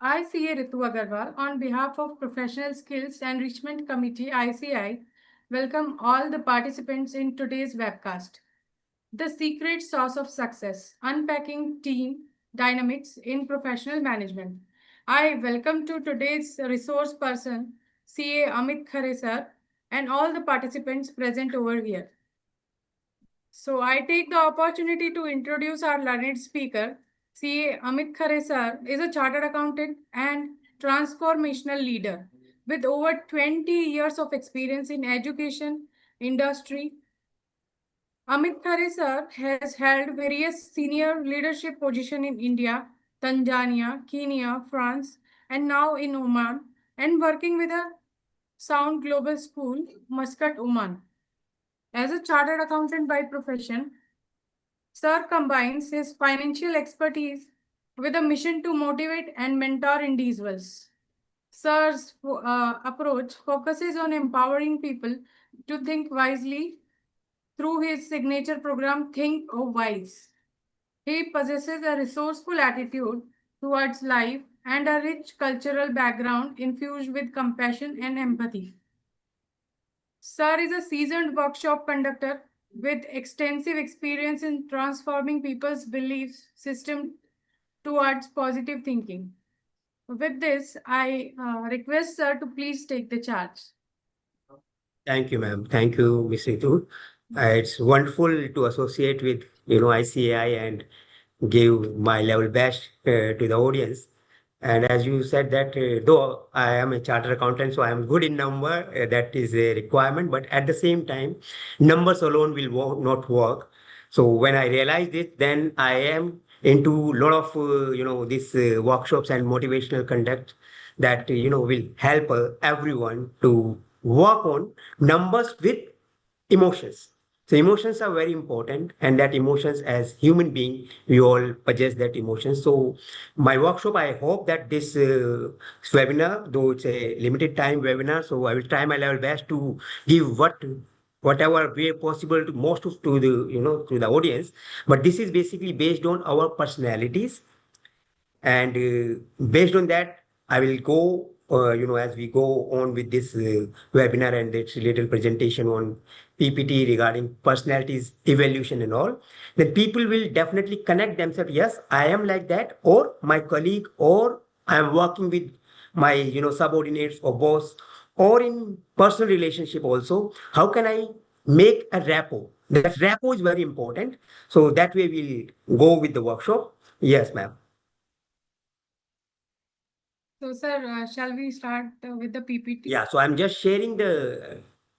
I, CA Ritu Agarwal, on behalf of Professional Skills Enrichment Committee ICI, welcome all the participants in today's webcast. The Secret Sauce of Success, Unpacking Team Dynamics in Professional Management. I welcome to today's resource person, CA Amit Khare sir, and all the participants present over here. So I take the opportunity to introduce our learned speaker. CA Amit Khare sir is a chartered accountant and transformational leader with over 20 years of experience in education, industry. Amit Khare sir has held various senior leadership positions in India, Tanzania, Kenya, France, and now in Oman, and working with a Sound Global School, Muscat, Oman. As a chartered accountant by profession, Sir combines his financial expertise with a mission to motivate and mentor individuals. Sir's approach focuses on empowering people to think wisely through his signature program, Think Wise. He possesses a resourceful attitude towards life and a rich cultural background infused with compassion and empathy. Sir is a seasoned workshop conductor with extensive experience in transforming people's belief system towards positive thinking. With this, I request Sir to please take the charge. Thank you, ma'am. Thank you, Ms. Ritu. It's wonderful to associate with, ICAI and give my level best to the audience. And as you said that, though I am a chartered accountant, so I am good in number, that is a requirement. But at the same time, numbers alone will not work. So when I realized it, then I am into a lot of, these workshops and motivational conduct that, will help everyone to work on numbers with emotions. So emotions are very important, and that emotions as human being, we all possess that emotion. So my workshop, I hope that this webinar, though it's a limited time webinar, so I will try my level best to give whatever way possible to most of to the to the audience. But this is basically based on our personalities, and based on that, I will go, as we go on with this webinar and its related presentation on PPT regarding personalities, evolution and all, then people will definitely connect themselves. Yes, I am like that, or my colleague, or I am working with my, subordinates or boss, or in personal relationship also. How can I make a rapport? That rapport is very important. So that way we'll go with the workshop. Yes, ma'am. So, Sir, shall we start with the PPT? Yeah, so I'm just sharing the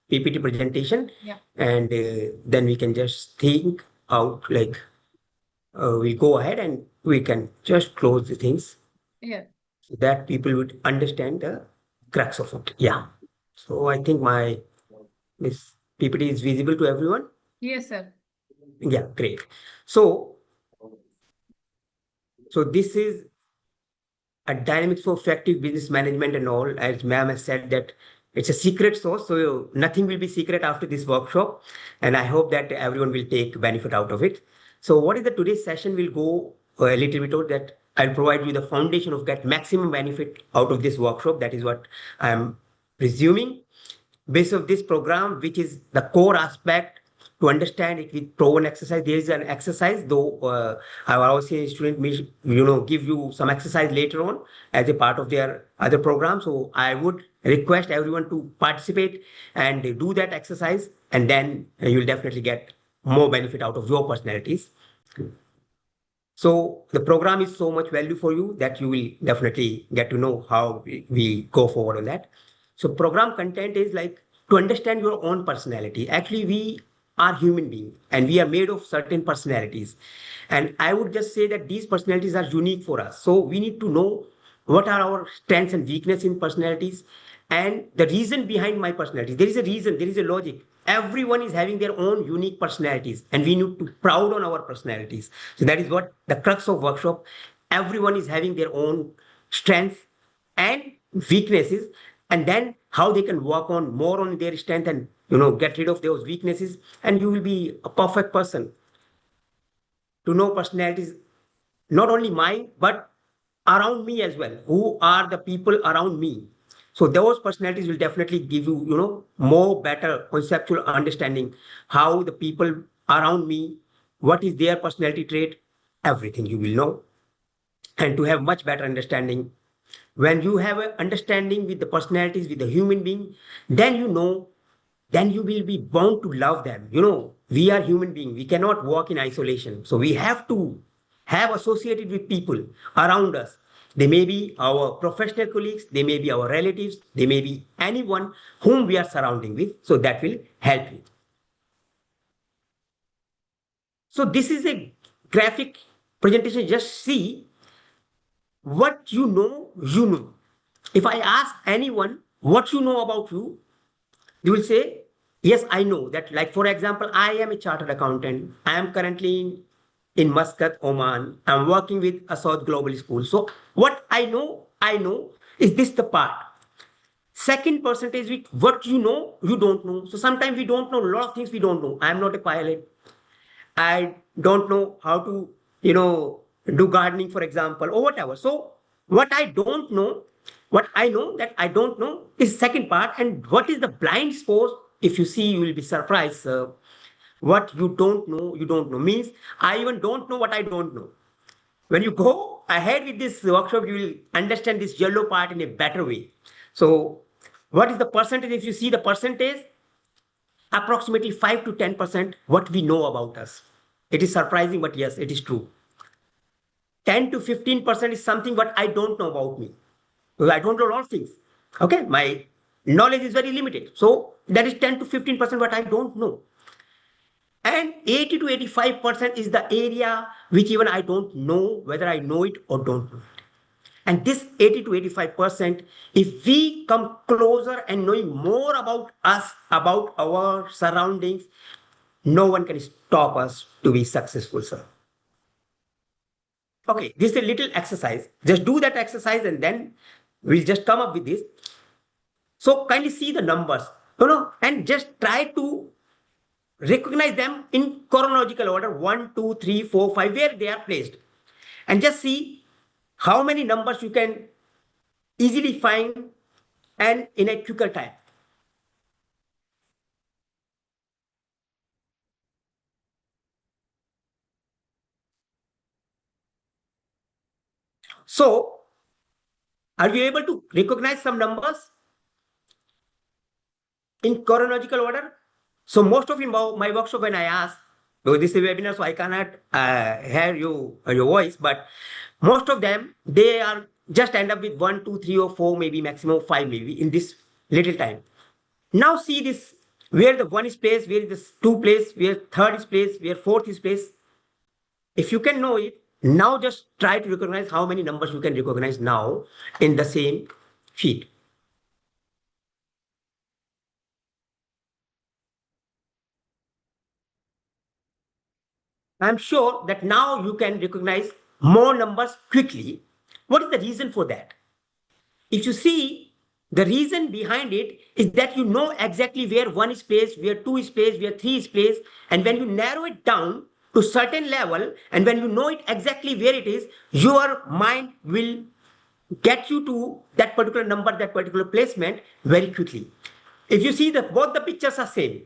PPT presentation. Yeah. And then we can just think out, like we go ahead and we can just close the things. Yeah. So that people would understand the crux of it. Yeah. So I think this PPT is visible to everyone. Yes, sir. Yeah, great. So this is a dynamics for effective business management and all. As ma'am has said that it's a secret sauce, so nothing will be secret after this workshop, and I hope that everyone will take benefit out of it. So what is the today's session will go a little bit out that I'll provide you the foundation of get maximum benefit out of this workshop. That is what I'm presuming. Based of this program, which is the core aspect to understand it with proven exercise. There is an exercise, though I will also student give you some exercise later on as a part of their other program. So I would request everyone to participate and do that exercise, and then you will definitely get more benefit out of your personalities. So the program is so much value for you that you will definitely get to know how we go forward on that. So program content is like to understand your own personality. Actually, we are human beings and we are made of certain personalities. And I would just say that these personalities are unique for us. So we need to know what are our strengths and weaknesses in personalities and the reason behind my personality. There is a reason, there is a logic. Everyone is having their own unique personalities and we need to proud on our personalities. So that is what the crux of workshop. Everyone is having their own strengths and weaknesses, and then how they can work on more on their strength and get rid of those weaknesses, and you will be a perfect person to know personalities, not only mine but around me as well. Who are the people around me? So those personalities will definitely give you, more better conceptual understanding how the people around me, what is their personality trait, everything you will know, and to have much better understanding. When you have an understanding with the personalities, with the human being, then then you will be bound to love them. We are human beings. We cannot walk in isolation. So we have to have associated with people around us. They may be our professional colleagues, they may be our relatives, they may be anyone whom we are surrounding with. So that will help you. So this is a graphic presentation. Just see what you know, you know. If I ask anyone what you know about you, they will say, yes, I know that. Like, for example, I am a chartered accountant. I am currently in Muscat, Oman. I'm working with Asad Global School. So what I know is this the part. Second percentage with what you know, you don't know. So sometimes we don't know a lot of things we don't know. I'm not a pilot. I don't know how to, do gardening, for example, or whatever. So what I don't know, what I know that I don't know is second part. And what is the blind spot? If you see, you will be surprised. What you don't know means I even don't know what I don't know. When you go ahead with this workshop, you will understand this yellow part in a better way. So what is the percentage? If you see the percentage, approximately 5 to 10% what we know about us. It is surprising, but yes, it is true. 10 to 15% is something what I don't know about me. Because I don't know a lot of things. Okay, my knowledge is very limited. So that is 10 to 15% what I don't know. And 80 to 85% is the area which even I don't know whether I know it or don't know it. And this 80 to 85%, if we come closer and knowing more about us, about our surroundings, no one can stop us to be successful, sir. Okay, this is a little exercise. Just do that exercise and then we'll just come up with this. So kindly see the numbers, and just try to recognize them in chronological order 1, 2, 3, 4, 5, where they are placed. And just see how many numbers you can easily find and in a quicker time. So, are you able to recognize some numbers in chronological order? So most of my workshop, when I ask, because this is a webinar, so I cannot hear your voice, but most of them, they are just end up with 1, 2, 3, or 4, maybe maximum 5, maybe in this little time. Now see this, where the 1 is placed, where the 2 placed, where 3rd is placed, where 4th is placed. If you can know it, now just try to recognize how many numbers you can recognize now in the same sheet. I'm sure that now you can recognize more numbers quickly. What is the reason for that? If you see, the reason behind it is that you know exactly where 1 is placed, where 2 is placed, where 3 is placed, and when you narrow it down to certain level, and when you know it exactly where it is, your mind will get you to that particular number, that particular placement very quickly. If you see that both the pictures are same,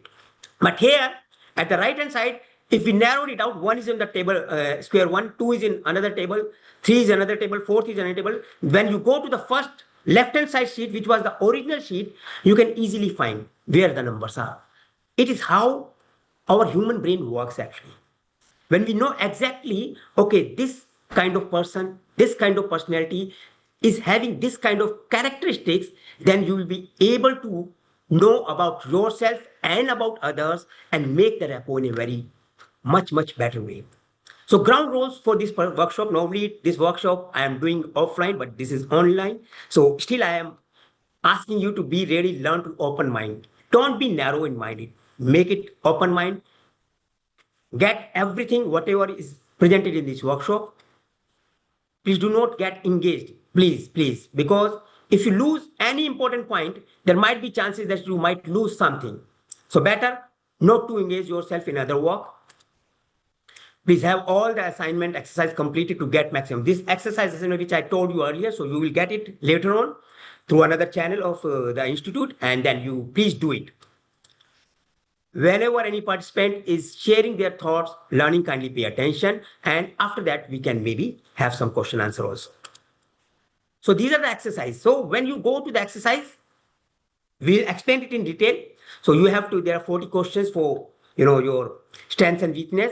but here at the right hand side, if we narrowed it out, 1 is in the table square 1, 2 is in another table, 3 is another table, 4th is another table. When you go to the first left hand side sheet, which was the original sheet, you can easily find where the numbers are. It is how our human brain works actually. When we know exactly, okay, this kind of person, this kind of personality is having this kind of characteristics, then you will be able to know about yourself and about others and make the rapport in a very much better way. So ground rules for this workshop. Normally this workshop I am doing offline, but this is online. So still I am asking you to be really learn to open mind. Don't be narrow in minded. Make it open mind. Get everything, whatever is presented in this workshop. Please do not get engaged. Please. Because if you lose any important point, there might be chances that you might lose something. So better not to engage yourself in other work. Please have all the assignment exercise completed to get maximum. This exercise assignment which I told you earlier, so you will get it later on through another channel of the institute, and then you please do it. Whenever any participant is sharing their thoughts, learning, kindly pay attention, and after that we can maybe have some question answer also. So these are the exercise. So when you go to the exercise, we'll explain it in detail. So you have to, there are 40 questions for, your strengths and weakness.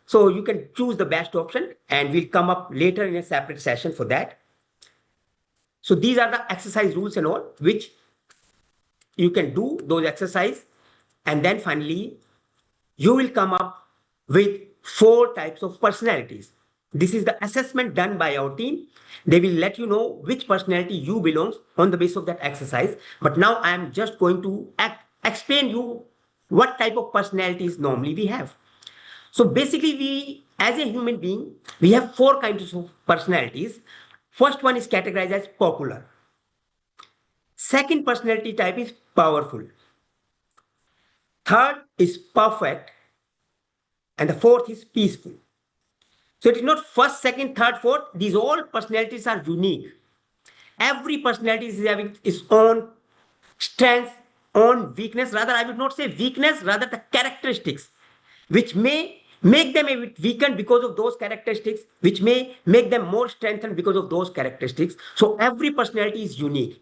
So you can choose the best option, and we'll come up later in a separate session for that. So these are the exercise rules and all, which you can do those exercise. And then finally, you will come up with 4 types of personalities. This is the assessment done by our team. They will let you know which personality you belongs on the basis of that exercise. But now I am just going to explain you what type of personalities normally we have. So basically, we as a human being, we have 4 kinds of personalities. First one is categorized as popular. Second personality type is powerful. Third is perfect. And the fourth is peaceful. So it is not first, second, third, fourth. These all personalities are unique. Every personality is having its own strengths, own weakness. Rather, I would not say weakness, rather the characteristics, which may make them a bit weakened because of those characteristics, which may make them more strengthened because of those characteristics. So every personality is unique.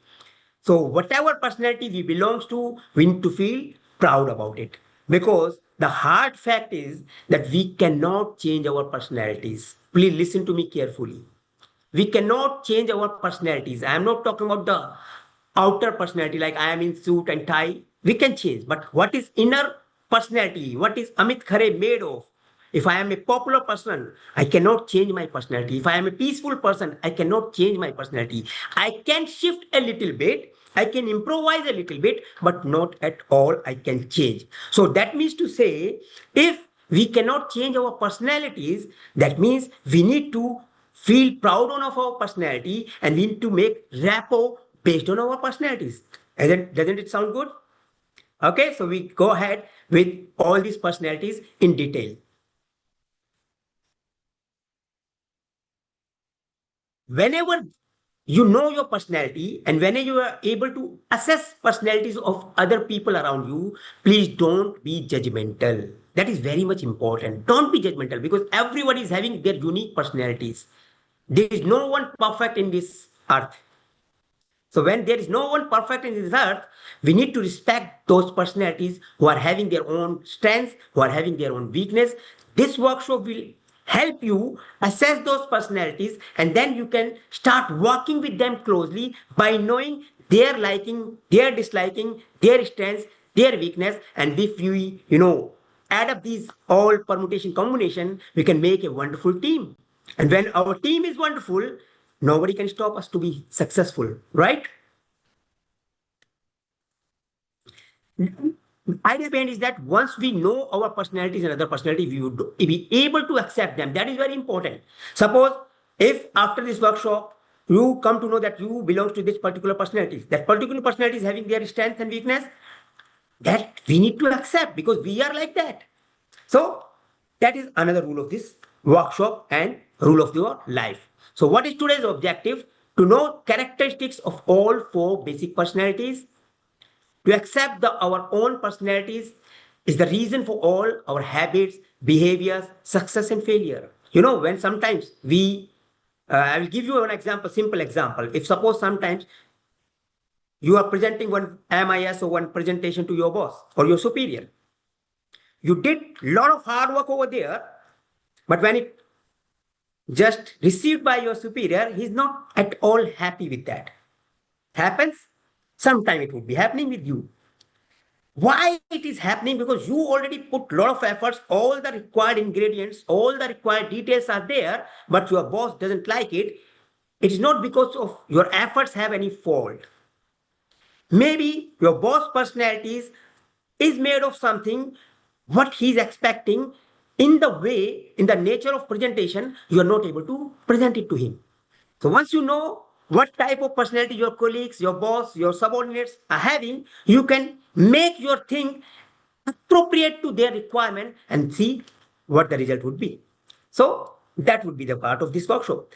So whatever personality we belongs to, we need to feel proud about it. Because the hard fact is that we cannot change our personalities. Please listen to me carefully. We cannot change our personalities. I am not talking about the outer personality, like I am in suit and tie. We can change. But what is inner personality? What is Amit Khare made of? If I am a popular person, I cannot change my personality. If I am a peaceful person, I cannot change my personality. I can shift a little bit, I can improvise a little bit, but not at all I can change. So that means to say, if we cannot change our personalities, that means we need to feel proud of our personality, and we need to make rapport based on our personalities. Doesn't it sound good? Okay, so we go ahead with all these personalities in detail. Whenever you know your personality, and whenever you are able to assess personalities of other people around you, please don't be judgmental. That is very much important. Don't be judgmental, because everybody is having their unique personalities. There is no one perfect in this earth. So when there is no one perfect in this earth, we need to respect those personalities who are having their own strengths, who are having their own weakness. This workshop will help you assess those personalities, and then you can start working with them closely by knowing their liking, their disliking, their strengths, their weakness. And if we, add up these all permutation combination, we can make a wonderful team. And when our team is wonderful, nobody can stop us to be successful, right? Ideal pain is that once we know our personalities and other personality, we would be able to accept them. That is very important. Suppose if after this workshop you come to know that you belong to this particular personality, that particular personality is having their strength and weakness, that we need to accept, because we are like that. So that is another rule of this workshop and rule of your life. So what is today's objective? To know characteristics of all 4 basic personalities. To accept our own personalities is the reason for all our habits, behaviors, success and failure. When sometimes I will give you an example, simple example. If suppose sometimes you are presenting one MIS or one presentation to your boss or your superior, you did a lot of hard work over there, but when it just received by your superior, he's not at all happy with that. Happens? Sometime it would be happening with you. Why it is happening? Because you already put a lot of efforts, all the required ingredients, all the required details are there, but your boss doesn't like it. It is not because of your efforts have any fault. Maybe your boss personalities is made of something what he's expecting, in the way, in the nature of presentation, you are not able to present it to him. So once you know what type of personality your colleagues, your boss, your subordinates are having, you can make your thing appropriate to their requirement and see what the result would be. So that would be the part of this workshop.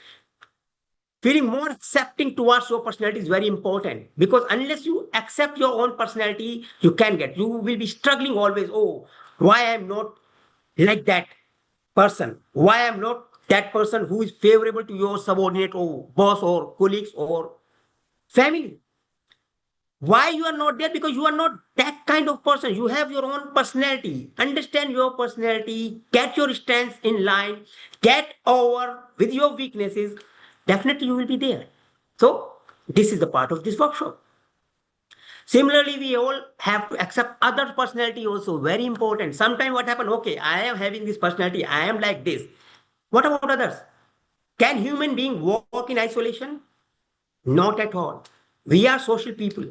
Feeling more accepting towards your personality is very important, because unless you accept your own personality, you will be struggling always. Oh, why I'm not like that person? Why I'm not that person who is favorable to your subordinate or boss or colleagues or family? Why you are not there? Because you are not that kind of person. You have your own personality. Understand your personality, get your strengths in line, get over with your weaknesses. Definitely you will be there. So this is the part of this workshop. Similarly, we all have to accept other personality also. Very important. Sometimes what happen? Okay, I am having this personality. I am like this. What about others? Can human being walk in isolation? Not at all. We are social people.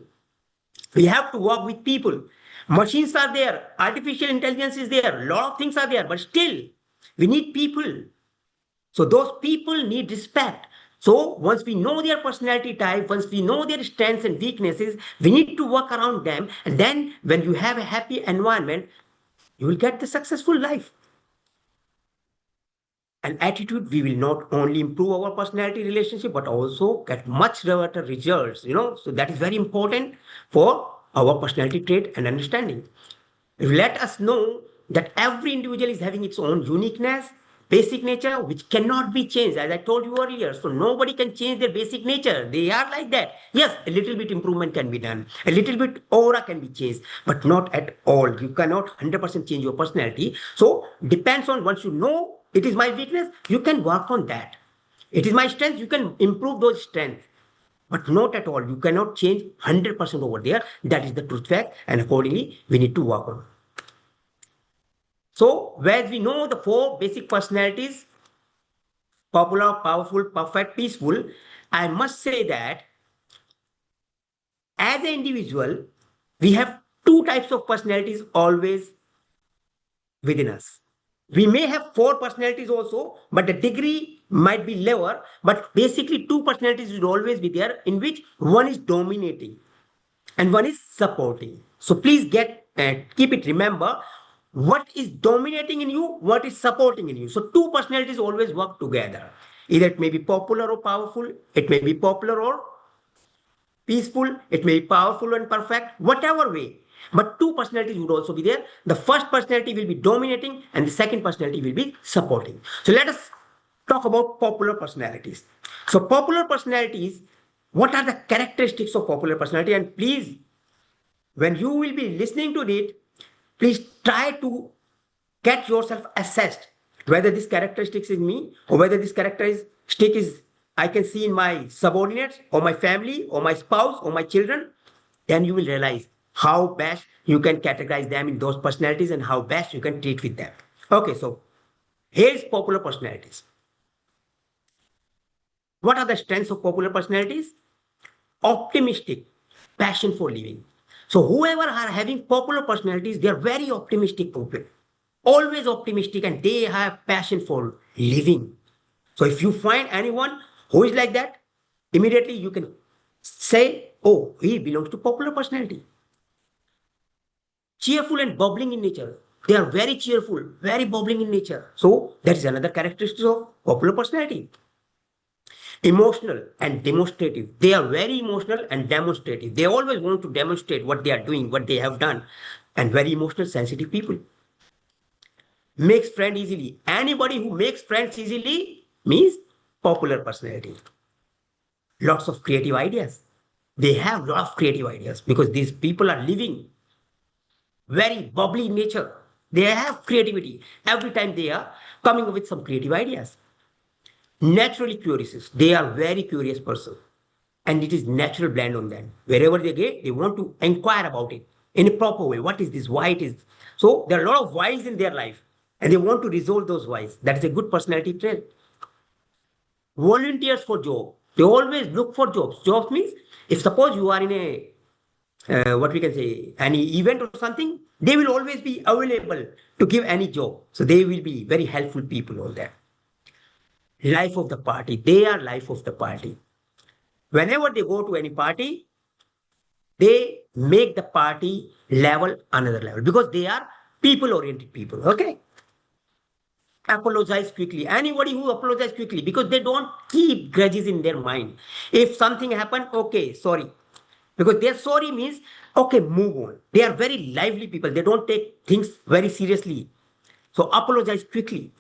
We have to work with people. Machines are there, artificial intelligence is there, a lot of things are there, but still, we need people. So those people need respect. So once we know their personality type, once we know their strengths and weaknesses, we need to work around them. And then when you have a happy environment, you will get the successful life. And attitude, we will not only improve our personality relationship, but also get much better results. So that is very important for our personality trait and understanding. Let us know that every individual is having its own uniqueness, basic nature, which cannot be changed, as I told you earlier. So nobody can change their basic nature. They are like that. Yes, a little bit improvement can be done, a little bit aura can be changed, but not at all. You cannot 100% change your personality. So depends on, once you know it is my weakness, you can work on that. It is my strength, you can improve those strengths, but not at all. You cannot change 100% over there. That is the truth fact, and accordingly, we need to work on. So, whereas we know the four basic personalities: popular, powerful, perfect, peaceful, I must say that as an individual, we have two types of personalities always within us. We may have four personalities also, but the degree might be lower. But basically, two personalities will always be there, in which one is dominating and one is supporting. So please keep it, remember what is dominating in you, what is supporting in you. So two personalities always work together. Either it may be popular or powerful, it may be popular or peaceful, it may be powerful and perfect, whatever way. But two personalities would also be there. The first personality will be dominating and the second personality will be supporting. So let us talk about popular personalities. So popular personalities, what are the characteristics of popular personality? And please, when you will be listening to it, please try to get yourself assessed whether this characteristics is me, or whether this characteristic is I can see in my subordinates or my family or my spouse or my children. Then you will realize how best you can categorize them in those personalities and how best you can treat with them. Okay, so here's popular personalities. What are the strengths of popular personalities? Optimistic, passion for living. So whoever are having popular personalities, they are very optimistic people, always optimistic, and they have passion for living. So if you find anyone who is like that, immediately you can say, oh, he belongs to popular personality. Cheerful and bubbling in nature. They are very cheerful, very bubbling in nature. So that is another characteristic of popular personality. Emotional and demonstrative. They are very emotional and demonstrative. They always want to demonstrate what they are doing, what they have done, and very emotional, sensitive people. Makes friends easily. Anybody who makes friends easily means popular personality. Lots of creative ideas. They have lots of creative ideas because these people are living very bubbly in nature. They have creativity. Every time they are coming up with some creative ideas. Naturally curious. They are very curious person. And it is natural blend on them. Wherever they get, they want to inquire about it in a proper way. What is this? Why it is? So there are a lot of whys in their life, and they want to resolve those whys. That is a good personality trait. Volunteers for job. They always look for jobs. Jobs means, if suppose you are in a what we can say, any event or something, they will always be available to give any job. So they will be very helpful people on that. Life of the party. They are life of the party. Whenever they go to any party, they make the party level another level because they are people oriented people. Okay. apologize quickly. Anybody who apologizes quickly, because they don't keep grudges in their mind. If something happened, okay, sorry. Because their sorry means, okay, move on. They are very lively people. They don't take things very seriously. So apologize quickly.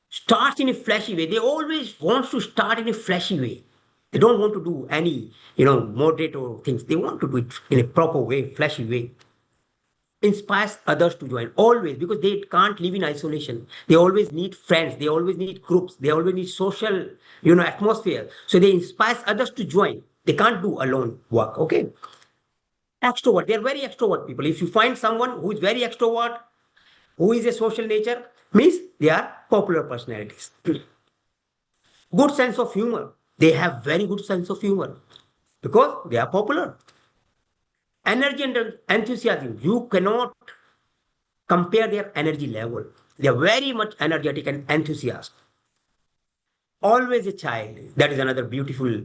Start in a flashy way. They always want to start in a flashy way. They don't want to do any, moderate or things. They want to do it in a proper way, flashy way. Inspires others to join always, because they can't live in isolation. They always need friends. They always need groups. They always need social, atmosphere. So they inspires others to join. They can't do alone work. Okay. Extrovert. They are very extrovert people. If you find someone who is very extrovert, who is a social nature, means they are popular personalities. Good sense of humor. They have very good sense of humor because they are popular. Energy and enthusiasm. You cannot compare their energy level. They are very much energetic and enthusiastic. Always a child. That is another beautiful,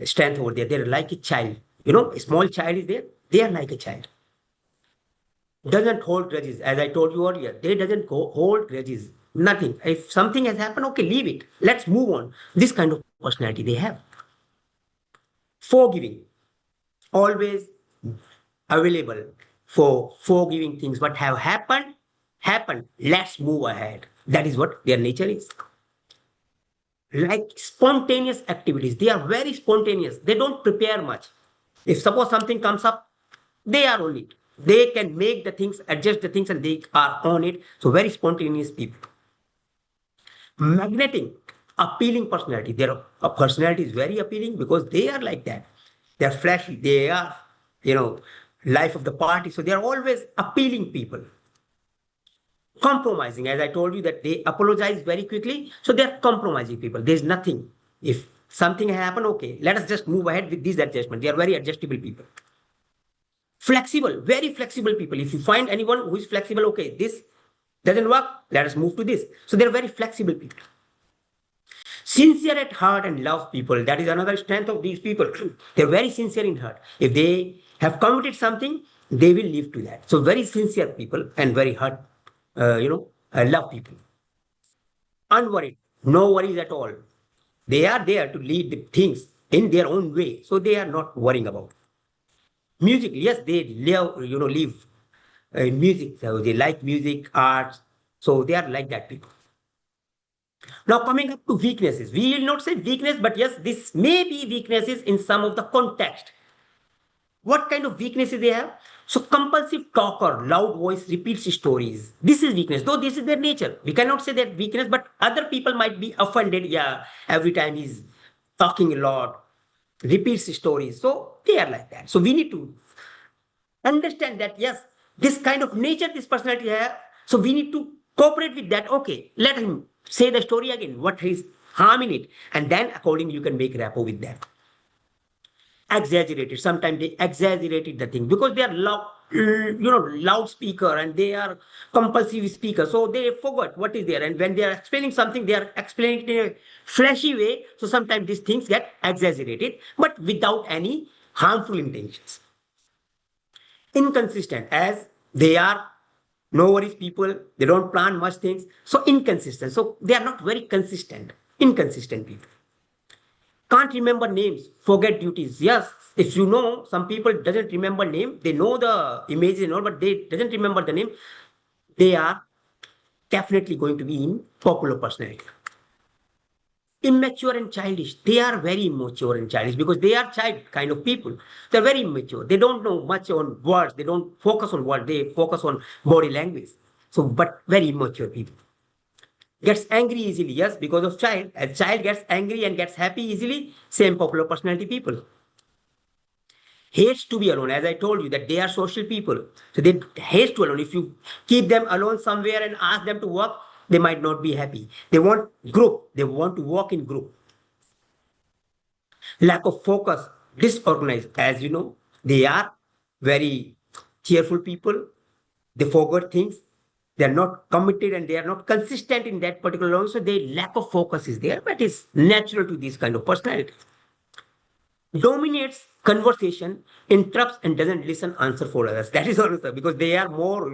strength over there. They're like a child. A small child is there. They are like a child. Doesn't hold grudges. As I told you earlier, they doesn't hold grudges. Nothing. If something has happened, okay, leave it. Let's move on. This kind of personality they have. Forgiving. Always available for forgiving things. What have happened, happened. Let's move ahead. That is what their nature is. Like spontaneous activities. They are very spontaneous. They don't prepare much. If suppose something comes up, they are on it. They can make the things, adjust the things, and they are on it. So very spontaneous people. Magnetic, appealing personality. Their personality is very appealing because they are like that. They are flashy. They are, life of the party. So they are always appealing people. Compromising, as I told you, that they apologize very quickly. So they are compromising people. There's nothing. If something happened, okay, let us just move ahead with this adjustment. They are very adjustable people. Flexible, very flexible people. If you find anyone who is flexible, okay, this doesn't work, let us move to this. So they're very flexible people. Sincere at heart and love people. That is another strength of these people. They're very sincere in heart. If they have committed something, they will live to that. So very sincere people and very heart, love people. Unworried, no worries at all. They are there to lead the things in their own way. So they are not worrying about. Music, yes, they live in music. So they like music, arts. So they are like that people. Now coming up to weaknesses, we will not say weakness, but yes, this may be weaknesses in some of the context. What kind of weaknesses they have? So compulsive talker, loud voice, repeats stories. This is weakness, though this is their nature. We cannot say that weakness, but other people might be offended. Yeah, every time he's talking a lot, repeats stories. So they are like that. So we need to understand that, yes, this kind of nature this personality has. So we need to cooperate with that. Okay, let him say the story again, what is harm in it, and then accordingly you can make rapport with that. Exaggerated, sometimes they exaggerated the thing because they are loud, loudspeaker, and they are compulsive speaker, so they forgot what is there, and when they are explaining something, they are explaining it in a flashy way. So sometimes these things get exaggerated, but without any harmful intentions. Inconsistent, as they are no worries people, they don't plan much things, so inconsistent, so they are not very consistent. Inconsistent people can't remember names, forget duties. Yes, if you know, some people doesn't remember name, they know the images and all, but they doesn't remember the name. They are definitely going to be in popular personality. Immature and childish. They are very immature and childish because they are child kind of people. They're very immature. They don't know much on words. They don't focus on words. They focus on body language. So, but very immature people. Gets angry easily, yes, because of child. As child gets angry and gets happy easily, same popular personality people. Hates to be alone, as I told you that they are social people. So they hate to alone. If you keep them alone somewhere and ask them to work, they might not be happy. They want group. They want to work in group. Lack of focus, disorganized. As you know, they are very cheerful people. They forget things. They are not committed and they are not consistent in that particular role. So their lack of focus is there, but it's natural to this kind of personality. Dominates conversation, interrupts and doesn't listen, answer for others. That is also because they are more,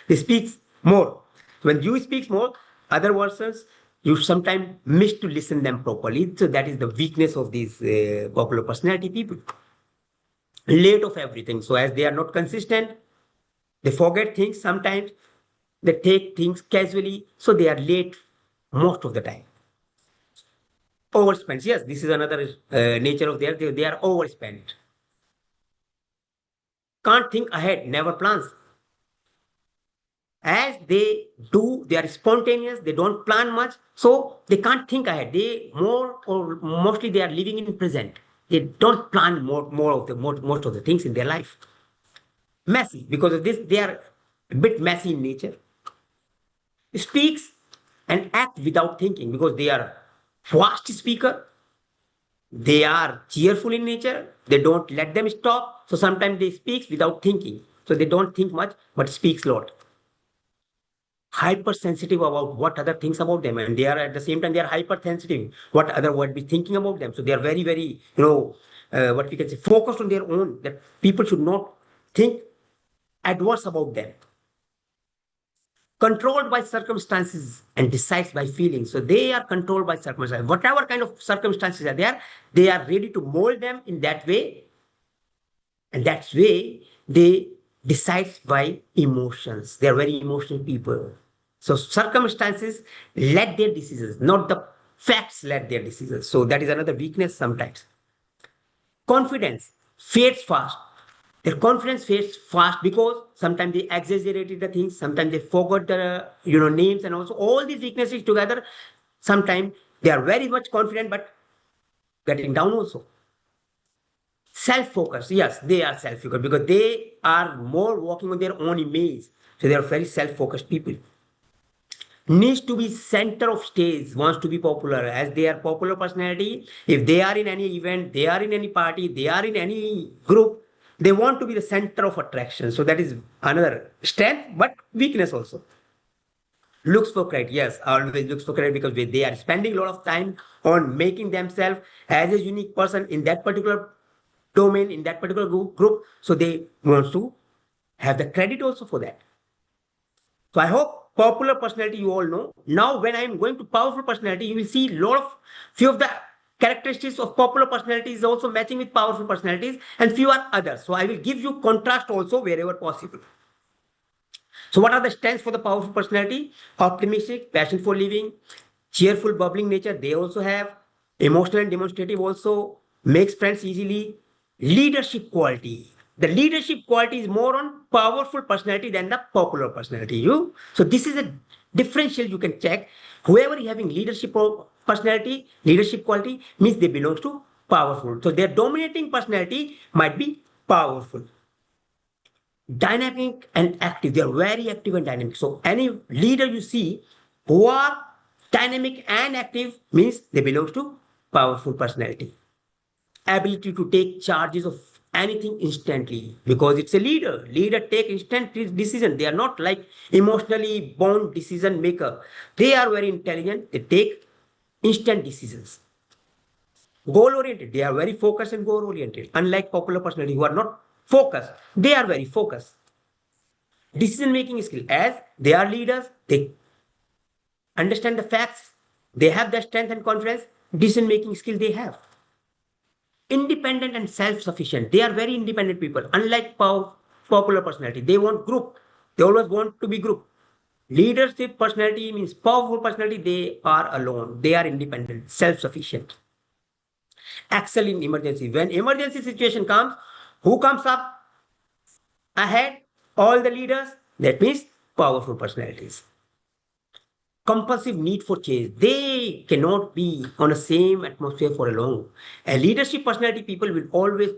they speak more. When you speak more, other versions, you sometimes miss to listen them properly. So that is the weakness of these popular personality people. Late of everything. So as they are not consistent, they forget things sometimes. They take things casually. So they are late most of the time. Overspent. Yes, this is another nature of theirs. They are overspent. Can't think ahead, never plans. As they do, they are spontaneous, they don't plan much, so they can't think ahead. They more or mostly they are living in present. They don't plan more of the most of the things in their life. Messy, because of this, they are a bit messy in nature. Speaks and act without thinking because they are fast speaker. They are cheerful in nature. They don't let them stop. So sometimes they speak without thinking. So they don't think much, but speaks a lot. Hypersensitive about what other thinks about them, and they are at the same time they are hypersensitive what other would be thinking about them. So they are very what we can say focused on their own, that people should not think adverse about them. Controlled by circumstances and decides by feelings. So they are controlled by circumstances, whatever kind of circumstances are there, they are ready to mold them in that way, and that's way they decide by emotions. They are very emotional people. So circumstances led their decisions, not the facts led their decisions. So that is another weakness sometimes. Confidence fades fast. Their confidence fades fast because sometimes they exaggerated the things, sometimes they forgot the names, and also all these weaknesses together. Sometimes they are very much confident but getting down also. Self-focused, yes, they are self-focused because they are more working on their own image. So they are very self-focused people. Needs to be center of stage, wants to be popular. As they are popular personality, if they are in any event, they are in any party, they are in any group, they want to be the center of attraction. So that is another strength, but weakness also. Looks for credit, yes, always looks for credit because they are spending a lot of time on making themselves as a unique person in that particular domain, in that particular group. So they want to have the credit also for that. So I hope popular personality you all know. Now when I am going to powerful personality, you will see few of the characteristics of popular personalities also matching with powerful personalities, and few are others. So I will give you contrast also wherever possible. So what are the strengths for the powerful personality? Optimistic, passion for living, cheerful, bubbling nature. They also have emotional and demonstrative. Also makes friends easily. Leadership quality. The leadership quality is more on powerful personality than the popular personality. So this is a differential you can check. Whoever is having leadership personality, leadership quality means they belong to powerful. So their dominating personality might be powerful. Dynamic and active. They are very active and dynamic. So any leader you see who are dynamic and active means they belong to powerful personality. Ability to take charges of anything instantly because it's a leader. Leader take instant decision. They are not like emotionally bound decision maker. They are very intelligent. They take instant decisions. Goal oriented. They are very focused and goal oriented. Unlike popular personality who are not focused, they are very focused. Decision making skill, as they are leaders, they understand the facts, they have the strength and confidence. Decision making skill they have. Independent and self sufficient, they are very independent people. Unlike popular personality, they want group, they always want to be group. Leadership personality means powerful personality, they are alone, they are independent, self sufficient. Excel in emergency. When emergency situation comes, who comes up ahead? All the leaders, that means powerful personalities. Compulsive need for change. They cannot be on the same atmosphere for a long. A leadership personality people will always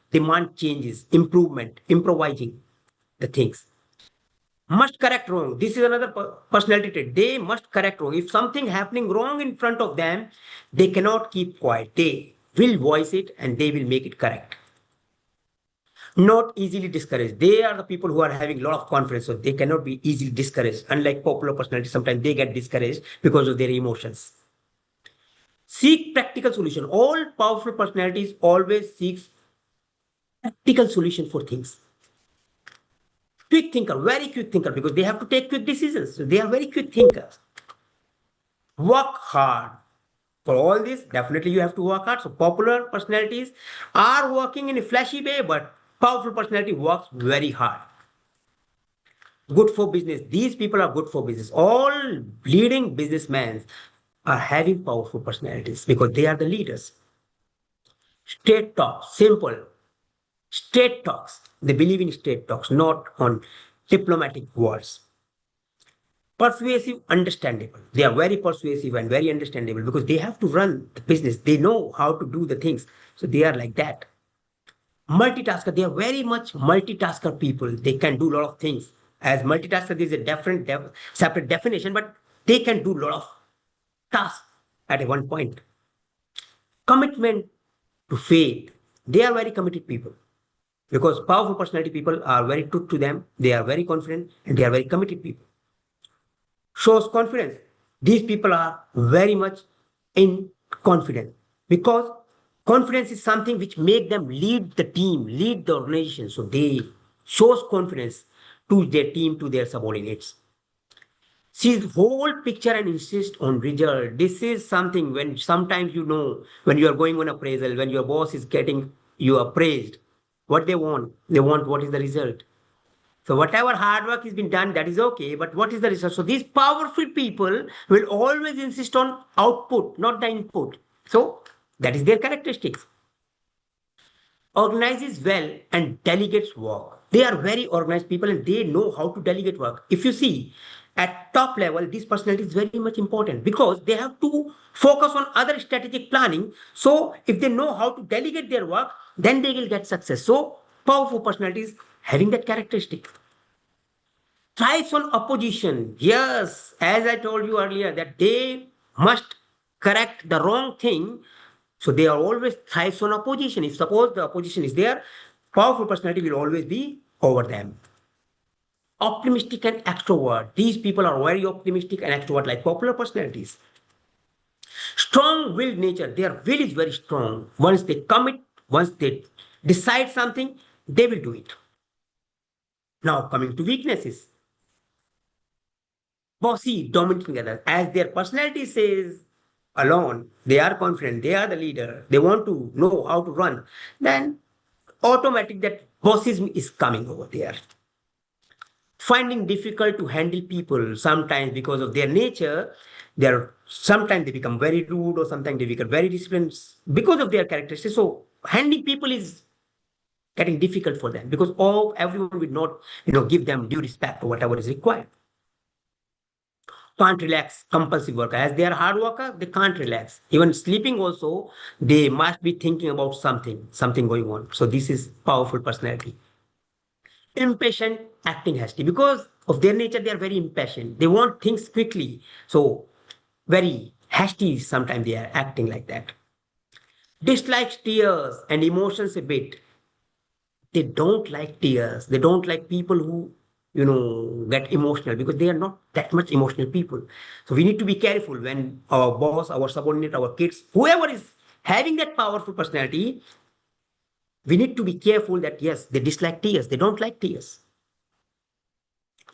demand changes, improvement, improvising the things. Must correct wrong. This is another personality trait. They must correct wrong. If something happening wrong in front of them, they cannot keep quiet. They will voice it and they will make it correct. Not easily discouraged. They are the people who are having a lot of confidence, so they cannot be easily discouraged. Unlike popular personalities, sometimes they get discouraged because of their emotions. Seek practical solution. All powerful personalities always seek practical solution for things. Quick thinker, very quick thinker, because they have to take quick decisions. So they are very quick thinkers. Work hard. For all this, definitely you have to work hard. So popular personalities are working in a flashy way, but powerful personality works very hard. Good for business. These people are good for business. All leading businessmen are having powerful personalities because they are the leaders. Straight talk, simple. Straight talks. They believe in straight talks, not on diplomatic words. Persuasive, understandable. They are very persuasive and very understandable because they have to run the business. They know how to do the things. So they are like that. Multitasker, they are very much multitasker people. They can do a lot of things. As multitasker, there is a different, separate definition, but they can do a lot of tasks at one point. Commitment to faith. They are very committed people because powerful personality people are very true to them. They are very confident and they are very committed people. Shows confidence. These people are very much in confidence because confidence is something which make them lead the team, lead the organization. So they shows confidence to their team, to their subordinates. Sees whole picture and insist on result. This is something when sometimes when you are going on appraisal, when your boss is getting you appraised, what they want what is the result. So whatever hard work has been done, that is okay. But what is the result? So these powerful people will always insist on output, not the input. So that is their characteristics. Organizes well and delegates work. They are very organized people and they know how to delegate work. If you see at top level, this personality is very much important because they have to focus on other strategic planning. So if they know how to delegate their work, then they will get success. So powerful personalities having that characteristic. Thrives on opposition. Yes, as I told you earlier, that they must correct the wrong thing. So they are always thrives on opposition. If suppose the opposition is there, powerful personality will always be over them. Optimistic and extrovert. These people are very optimistic and extrovert, like popular personalities. Strong willed nature. Their will is very strong. Once they commit, once they decide something, they will do it. Now coming to weaknesses. Bossy, dominating others. As their personality says alone, they are confident, they are the leader, they want to know how to run, then automatic that bossism is coming over there. Finding difficult to handle people sometimes because of their nature, they're sometimes they become very rude or sometimes they become very disciplined because of their characteristics. So handling people is getting difficult for them because all everyone will not give them due respect or whatever is required. Can't relax, compulsive worker. As they are hard worker, they can't relax. Even sleeping also, they must be thinking about something going on. So this is powerful personality. Impatient, acting hasty. Because of their nature, they are very impatient. They want things quickly. So very hasty sometimes they are acting like that. Dislikes tears and emotions a bit. They don't like tears. They don't like people who get emotional because they are not that much emotional people. So we need to be careful when our boss, our subordinate, our kids, whoever is having that powerful personality, we need to be careful that yes, they dislike tears. They don't like tears.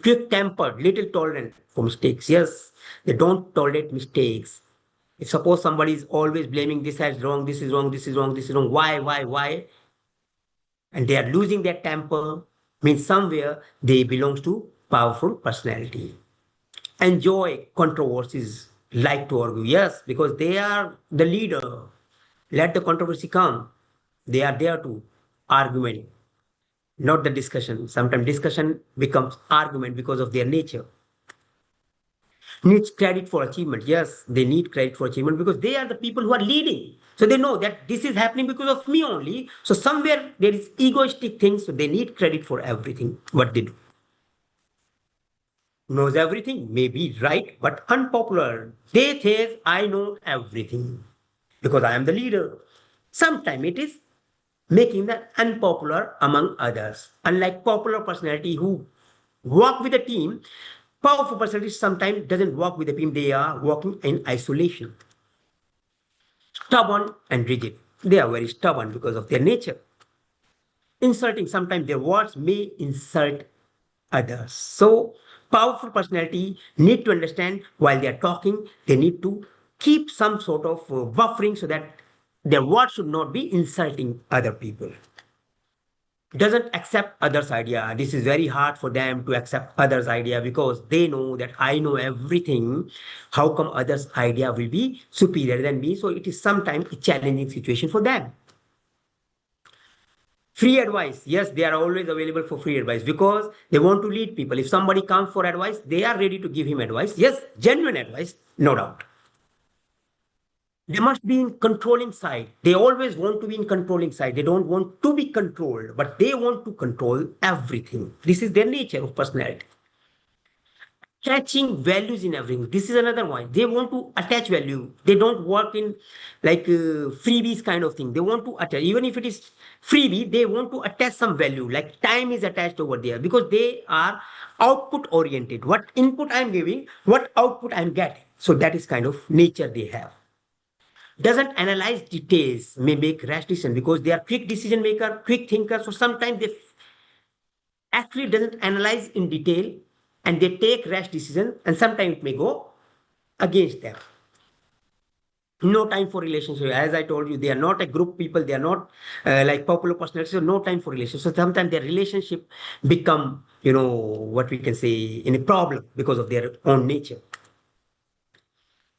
Quick tempered, little tolerant for mistakes. Yes, they don't tolerate mistakes. If suppose somebody is always blaming this as wrong, this is wrong, this is wrong, this is wrong, why, and they are losing their temper, means somewhere they belongs to powerful personality. Enjoy controversies, like to argue, yes, because they are the leader. Let the controversy come. They are there to argument, not the discussion. Sometimes discussion becomes argument because of their nature. Needs credit for achievement. Yes, they need credit for achievement because they are the people who are leading. So they know that this is happening because of me only. So somewhere there is egoistic things. So they need credit for everything what they do. Knows everything, may be right, but unpopular. They say, I know everything because I am the leader. Sometimes it is making them unpopular among others. Unlike popular personality who work with a team, powerful personality sometimes doesn't work with a team. They are working in isolation. Stubborn and rigid. They are very stubborn because of their nature. Insulting, sometimes their words may insult others. So Powerful personality need to understand while they are talking, they need to keep some sort of buffering so that their words should not be insulting other people. Doesn't accept others' idea. This is very hard for them to accept others' idea because they know that I know everything. How come others' idea will be superior than me? So it is sometimes a challenging situation for them. Free advice. Yes, they are always available for free advice because they want to lead people. If somebody comes for advice, they are ready to give him advice. Yes, genuine advice, no doubt. They must be in controlling side. They always want to be in controlling side. They don't want to be controlled, but they want to control everything. This is their nature of personality. Attaching values in everything. This is another one. They want to attach value. They don't work in like freebies kind of thing. They want to attach, even if it is freebie, they want to attach some value. Like time is attached over there because they are output oriented. What input I'm giving, what output I'm getting. So that is kind of nature they have. Doesn't analyze details, may make rash decision because they are quick decision maker, quick thinker. So sometimes they actually doesn't analyze in detail and they take rash decision and sometimes it may go against them. No time for relationship. As I told you, they are not a group people. They are not like popular personalities. So no time for relationship. So sometimes their relationship become, what we can say in a problem because of their own nature.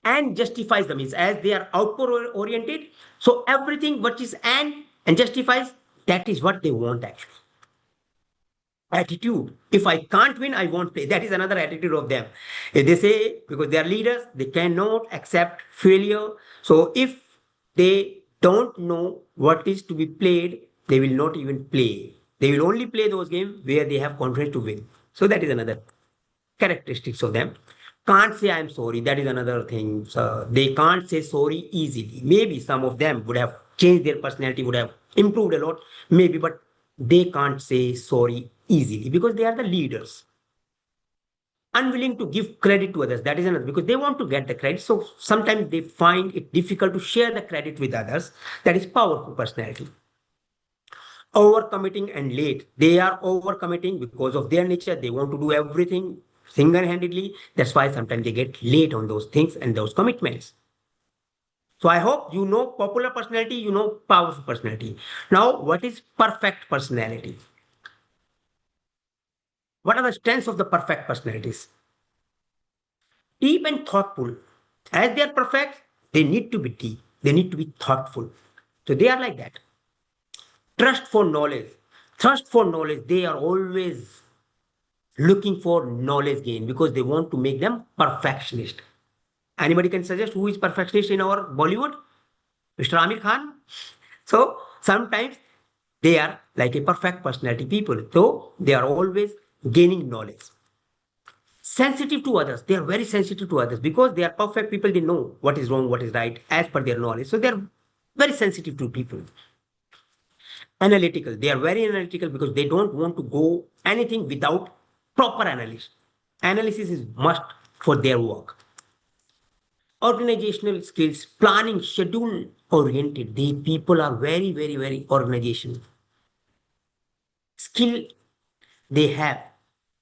And justifies them is as they are output oriented. So everything what is and justifies, that is what they want actually. Attitude. If I can't win, I won't play. That is another attitude of them. If they say, because they are leaders, they cannot accept failure. So if they don't know what is to be played, they will not even play. They will only play those games where they have confidence to win. So that is another characteristics of them. Can't say I'm sorry. That is another thing. So they can't say sorry easily. Maybe some of them would have changed their personality, would have improved a lot, maybe, but they can't say sorry easily because they are the leaders. Unwilling to give credit to others. That is another because they want to get the credit. So sometimes they find it difficult to share the credit with others. That is powerful personality. Overcommitting and late. They are overcommitting because of their nature. They want to do everything single-handedly. That's why sometimes they get late on those things and those commitments. So I hope you know popular personality, you know powerful personality. Now, what is perfect personality? What are the strengths of the perfect personalities? Deep and thoughtful. As they are perfect, they need to be deep. They need to be thoughtful. So they are like that. Trust for knowledge. Trust for knowledge. They are always looking for knowledge gain because they want to make them perfectionist. Anybody can suggest who is perfectionist in our Bollywood? Mr. Amir Khan. So sometimes they are like a perfect personality people. So they are always gaining knowledge. Sensitive to others. They are very sensitive to others because they are perfect people. They know what is wrong, what is right as per their knowledge. So they are very sensitive to people. Analytical. They are very analytical because they don't want to go anything without proper analysis. Analysis is must for their work. Organizational skills, planning, schedule oriented. The people are very, very, very organizational. Skill they have,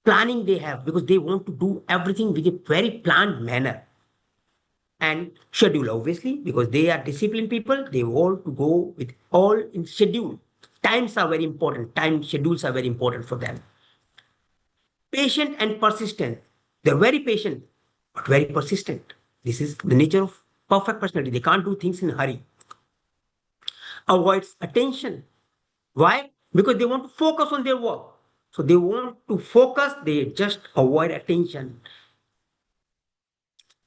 planning they have because they want to do everything with a very planned manner. And schedule, obviously, because they are disciplined people, they want to go with all in schedule. Times are very important. Time schedules are very important for them. Patient and persistent. They're very patient, but very persistent. This is the nature of perfect personality. They can't do things in a hurry. Avoids attention. Why? Because they want to focus on their work. So they want to focus, they just avoid attention.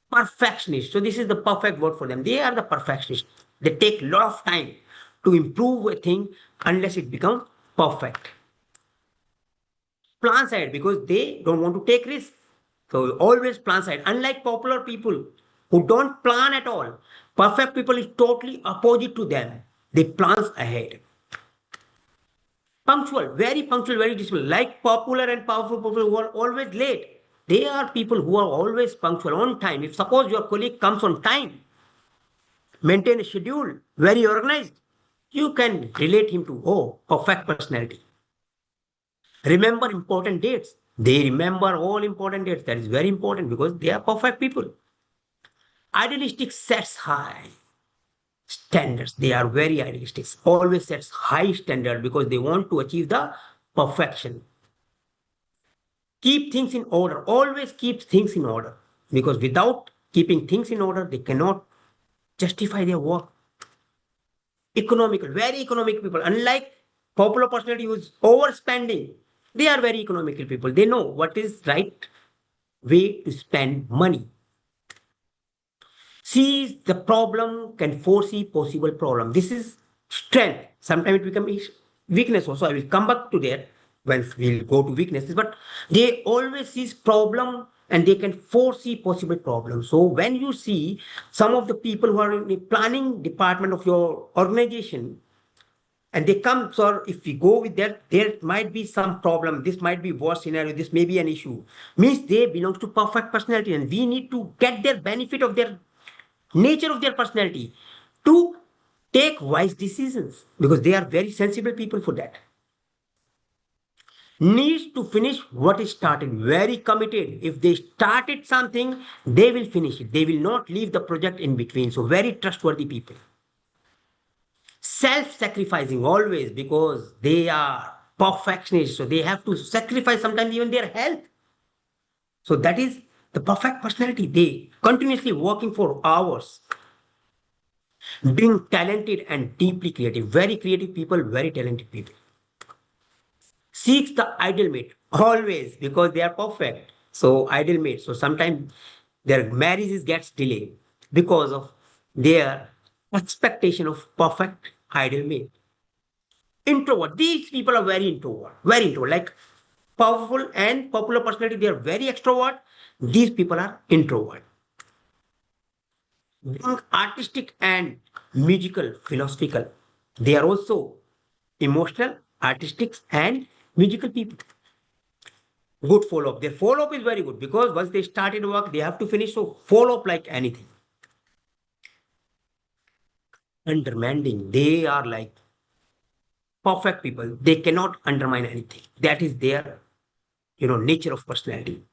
Perfectionist. So this is the perfect word for them. They are the perfectionist. They take a lot of time to improve a thing unless it becomes perfect. Plan side because they don't want to take risks. So always plan side. Unlike popular people who don't plan at all, perfect people is totally opposite to them. They plans ahead. Punctual, very disciplined. Like popular and powerful people who are always late. They are people who are always punctual on time. If suppose your colleague comes on time, maintain a schedule, very organized, you can relate him to, oh, perfect personality. Remember important dates. They remember all important dates. That is very important because they are perfect people. Idealistic sets high standards. They are very idealistic. Always sets high standard because they want to achieve the perfection. Keep things in order. Always keep things in order because without keeping things in order, they cannot justify their work. Economical, very economic people. Unlike popular personality who's overspending, they are very economical people. They know what is right way to spend money. Sees the problem, can foresee possible problem. This is strength. Sometimes it becomes weakness also. I will come back to that when we'll go to weaknesses. But they always sees problem and they can foresee possible problems. So when you see some of the people who are in the planning department of your organization, and they come, sir, if we go with that, there might be some problem. This might be worst scenario. This may be an issue. Means they belong to perfect personality, and we need to get their benefit of their nature of their personality to take wise decisions because they are very sensible people for that. Needs to finish what is started, very committed. If they started something, they will finish it. They will not leave the project in between. So very trustworthy people. Self-sacrificing always because they are perfectionists. So they have to sacrifice sometimes even their health. So that is the perfect personality. They continuously working for hours. Being talented and deeply creative. Very creative people, very talented people. Seeks the ideal mate always because they are perfect. So ideal mate. So sometimes their marriages gets delayed because of their expectation of perfect ideal mate. Introvert. These people are very introvert. Very introvert. Like powerful and popular personality, they are very extrovert. These people are introvert. Being artistic and musical, philosophical. They are also emotional, artistic, and musical people. Good follow up. Their follow up is very good because once they started work, they have to finish. So follow up like anything. Undermining. They are like perfect people. They cannot undermine anything. That is their, nature of personality.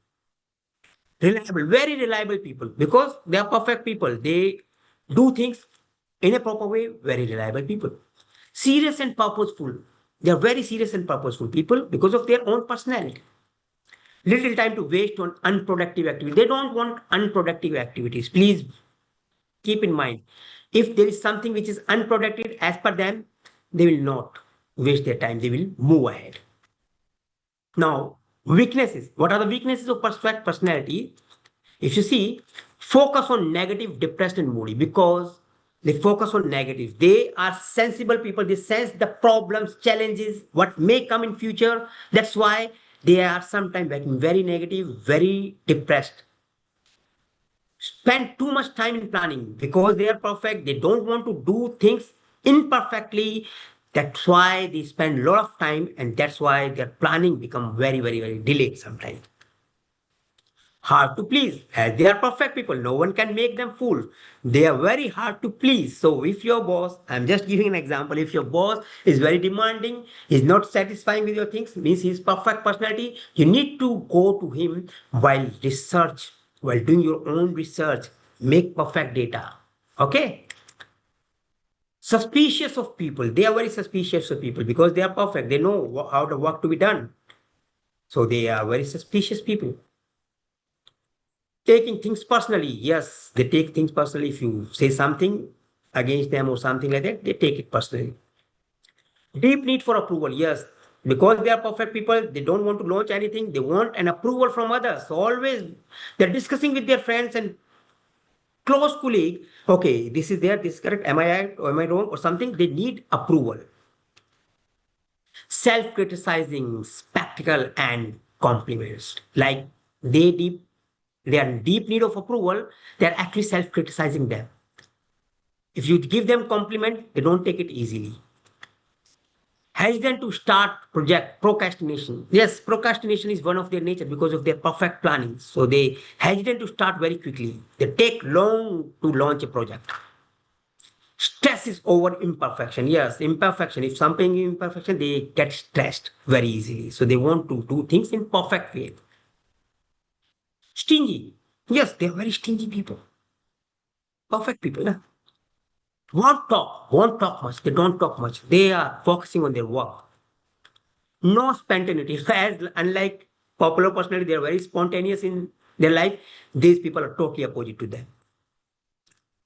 Reliable, very reliable people because they are perfect people. They do things in a proper way. Very reliable people. Serious and purposeful. They are very serious and purposeful people because of their own personality. Little time to waste on unproductive activities. They don't want unproductive activities. Please keep in mind, if there is something which is unproductive as per them, they will not waste their time. They will move ahead. Now, weaknesses. What are the weaknesses of perfect personality? If you see, focus on negative, depressed, and moody because they focus on negative. They are sensible people. They sense the problems, challenges, what may come in future. That's why they are sometimes very negative, very depressed. Spend too much time in planning because they are perfect. They don't want to do things imperfectly. That's why they spend a lot of time, and that's why their planning become very delayed sometimes. Hard to please as they are perfect people, no one can make them fool. They are very hard to please. So if your boss, I'm just giving an example, if your boss is very demanding, is not satisfying with your things, means he's perfect personality, you need to go to him while doing your own research, make perfect data. Okay. Suspicious of people, they are very suspicious of people because they are perfect, they know how the work to be done. So they are very suspicious people. Taking things personally, yes, they take things personally. If you say something against them or something like that, they take it personally. Deep need for approval, yes, because they are perfect people, they don't want to launch anything, they want an approval from others. So always they're discussing with their friends and close colleague, okay, this is there, this is correct, am I right or am I wrong or something, they need approval. Self-criticizing, spectacle, and compliments. Like they are in deep need of approval, they are actually self-criticizing them. If you give them compliment, they don't take it easily. Hesitant to start project, procrastination. Yes, procrastination is one of their nature because of their perfect planning. So they hesitant to start very quickly. They take long to launch a project. Stress is over imperfection. Yes, imperfection. If something is imperfection, they get stressed very easily. So they want to do things in perfect way. Stingy. Yes, they are very stingy people. Perfect people. Yeah. Won't talk much. They don't talk much. They are focusing on their work. No spontaneity. As unlike popular personality, they are very spontaneous in their life. These people are totally opposite to them.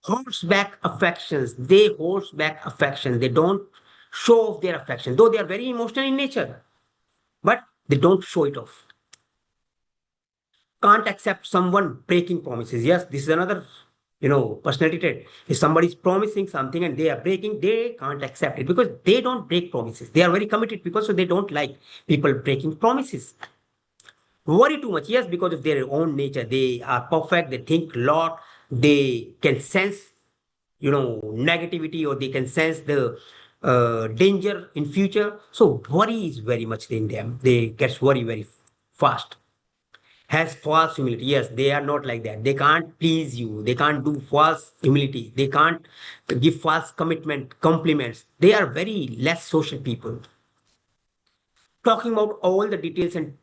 Holds back affections. They holds back affection. They don't show off their affection, though they are very emotional in nature, but they don't show it off. Can't accept someone breaking promises. Yes, this is another, personality trait. If somebody is promising something and they are breaking, they can't accept it because they don't break promises. They are very committed because so they don't like people breaking promises. Worry too much. Yes, because of their own nature. They are perfect. They think a lot. They can sense, negativity, or they can sense the danger in future. So worry is very much in them. They get worry very fast. Has false humility. Yes, they are not like that. They can't please you. They can't do false humility. They can't give false commitment, compliments. They are very less social people. Talking about all the details and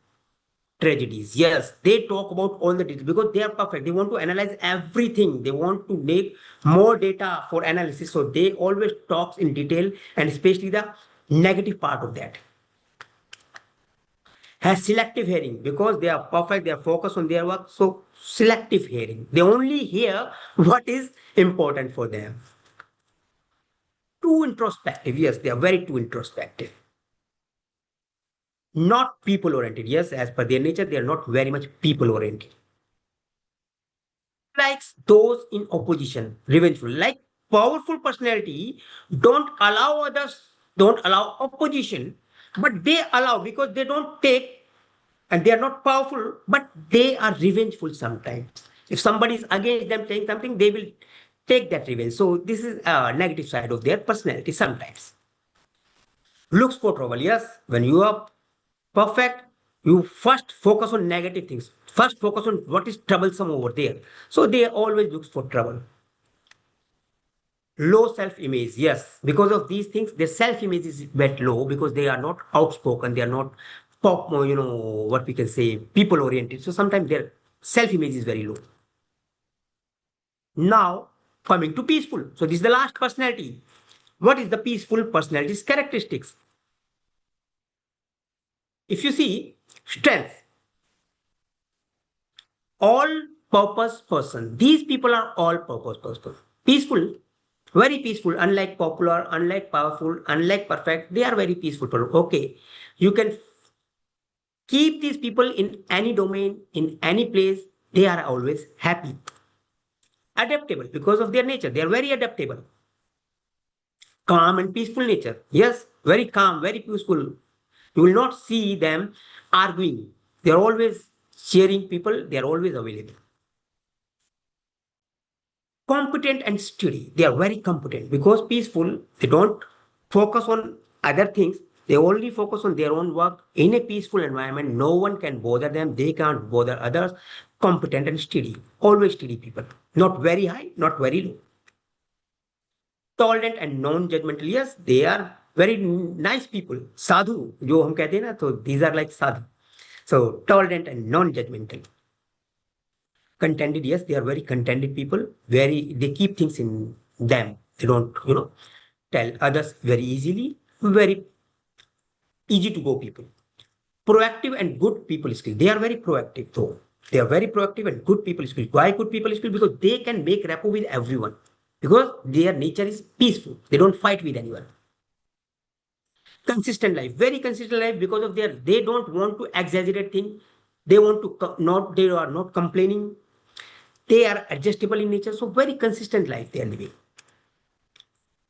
tragedies. Yes, they talk about all the details because they are perfect. They want to analyze everything. They want to make more data for analysis. So they always talks in detail and especially the negative part of that. Has selective hearing because they are perfect. They are focused on their work. So selective hearing. They only hear what is important for them. Too introspective. Yes, they are very too introspective. Not people oriented. Yes, as per their nature, they are not very much people oriented. Likes those in opposition, revengeful. Like powerful personality don't allow others, don't allow opposition, but they allow because they don't take and they are not powerful, but they are revengeful sometimes. If somebody is against them saying something, they will take that revenge. So this is a negative side of their personality sometimes. Looks for trouble. Yes, when you are perfect, you first focus on negative things. First focus on what is troublesome over there. So they always looks for trouble. Low self-image, yes. Because of these things, their self-image is bit low because they are not outspoken. They are not pop, what we can say, people-oriented. So sometimes their self-image is very low. Now, coming to peaceful. So this is the last personality. What is the peaceful personality's characteristics? If you see, strength, all purpose person. These people are all purpose person. Peaceful, very peaceful, unlike popular, unlike powerful, unlike perfect. They are very peaceful people. Okay. You can keep these people in any domain, in any place. They are always happy. Adaptable because of their nature. They are very adaptable. Calm and peaceful nature. Yes, very calm, very peaceful. You will not see them arguing. They are always cheering people. They are always available. Competent and steady. They are very competent because peaceful. They don't focus on other things. They only focus on their own work in a peaceful environment. No one can bother them. They can't bother others. Competent and steady. Always steady people. Not very high, not very low. Tolerant and non-judgmental. Yes, they are very nice people. Sadhu, जो हम कहते हैं ना, तो these are like sadhu. So tolerant and non-judgmental. Contented, yes, they are very contented people. They keep things in them. They don't, tell others very easily. Very easy to go people. Proactive and good people skill. They are very proactive though. They are very proactive and good people skill. Why good people skill? Because they can make rapport with everyone. Because their nature is peaceful. They don't fight with anyone. Consistent life, very consistent life because of they don't want to exaggerate things. They want to not, they are not complaining. They are adjustable in nature, so very consistent life they are living.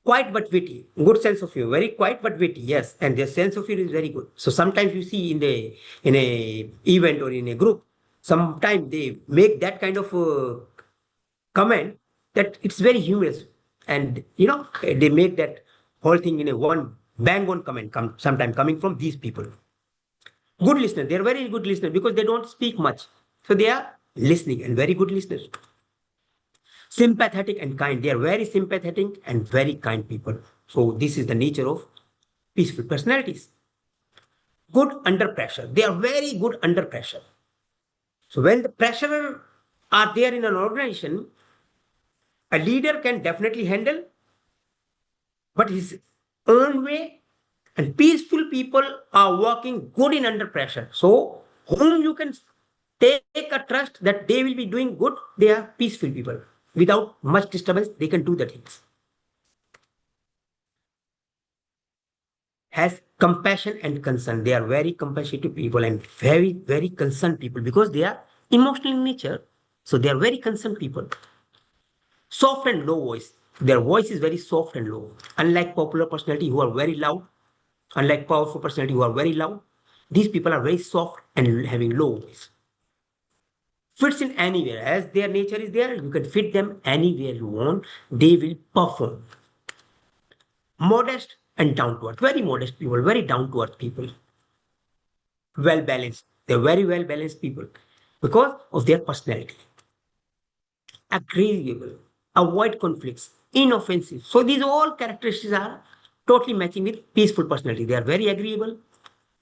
Quiet but witty, good sense of humor, very quiet but witty, yes, and their sense of humor is very good. So sometimes you see in a event or in a group, sometimes they make that kind of comment that it's very humorous, and they make that whole thing in a one bang on comment, sometime coming from these people. Good listener, they are very good listeners because they don't speak much, so they are listening and very good listeners. Sympathetic and kind. They are very sympathetic and very kind people. So this is the nature of peaceful personalities. Good under pressure. They are very good under pressure. So when the pressure are there in an organization, a leader can definitely handle, but his own way. And peaceful people are working good in under pressure. So whom you can take a trust that they will be doing good, they are peaceful people. Without much disturbance, they can do the things. Has compassion and concern. They are very compassionate people and very, very concerned people because they are emotional in nature. So they are very concerned people. Soft and low voice. Their voice is very soft and low. Unlike popular personality who are very loud, unlike powerful personality who are very loud, these people are very soft and having low voice. Fits in anywhere. As their nature is there, you can fit them anywhere you want. They will perform. Modest and down to earth. Very modest people, very down to earth people. Well balanced. They're very well balanced people because of their personality. Agreeable. Avoid conflicts. Inoffensive. So these all characteristics are totally matching with peaceful personality. They are very agreeable.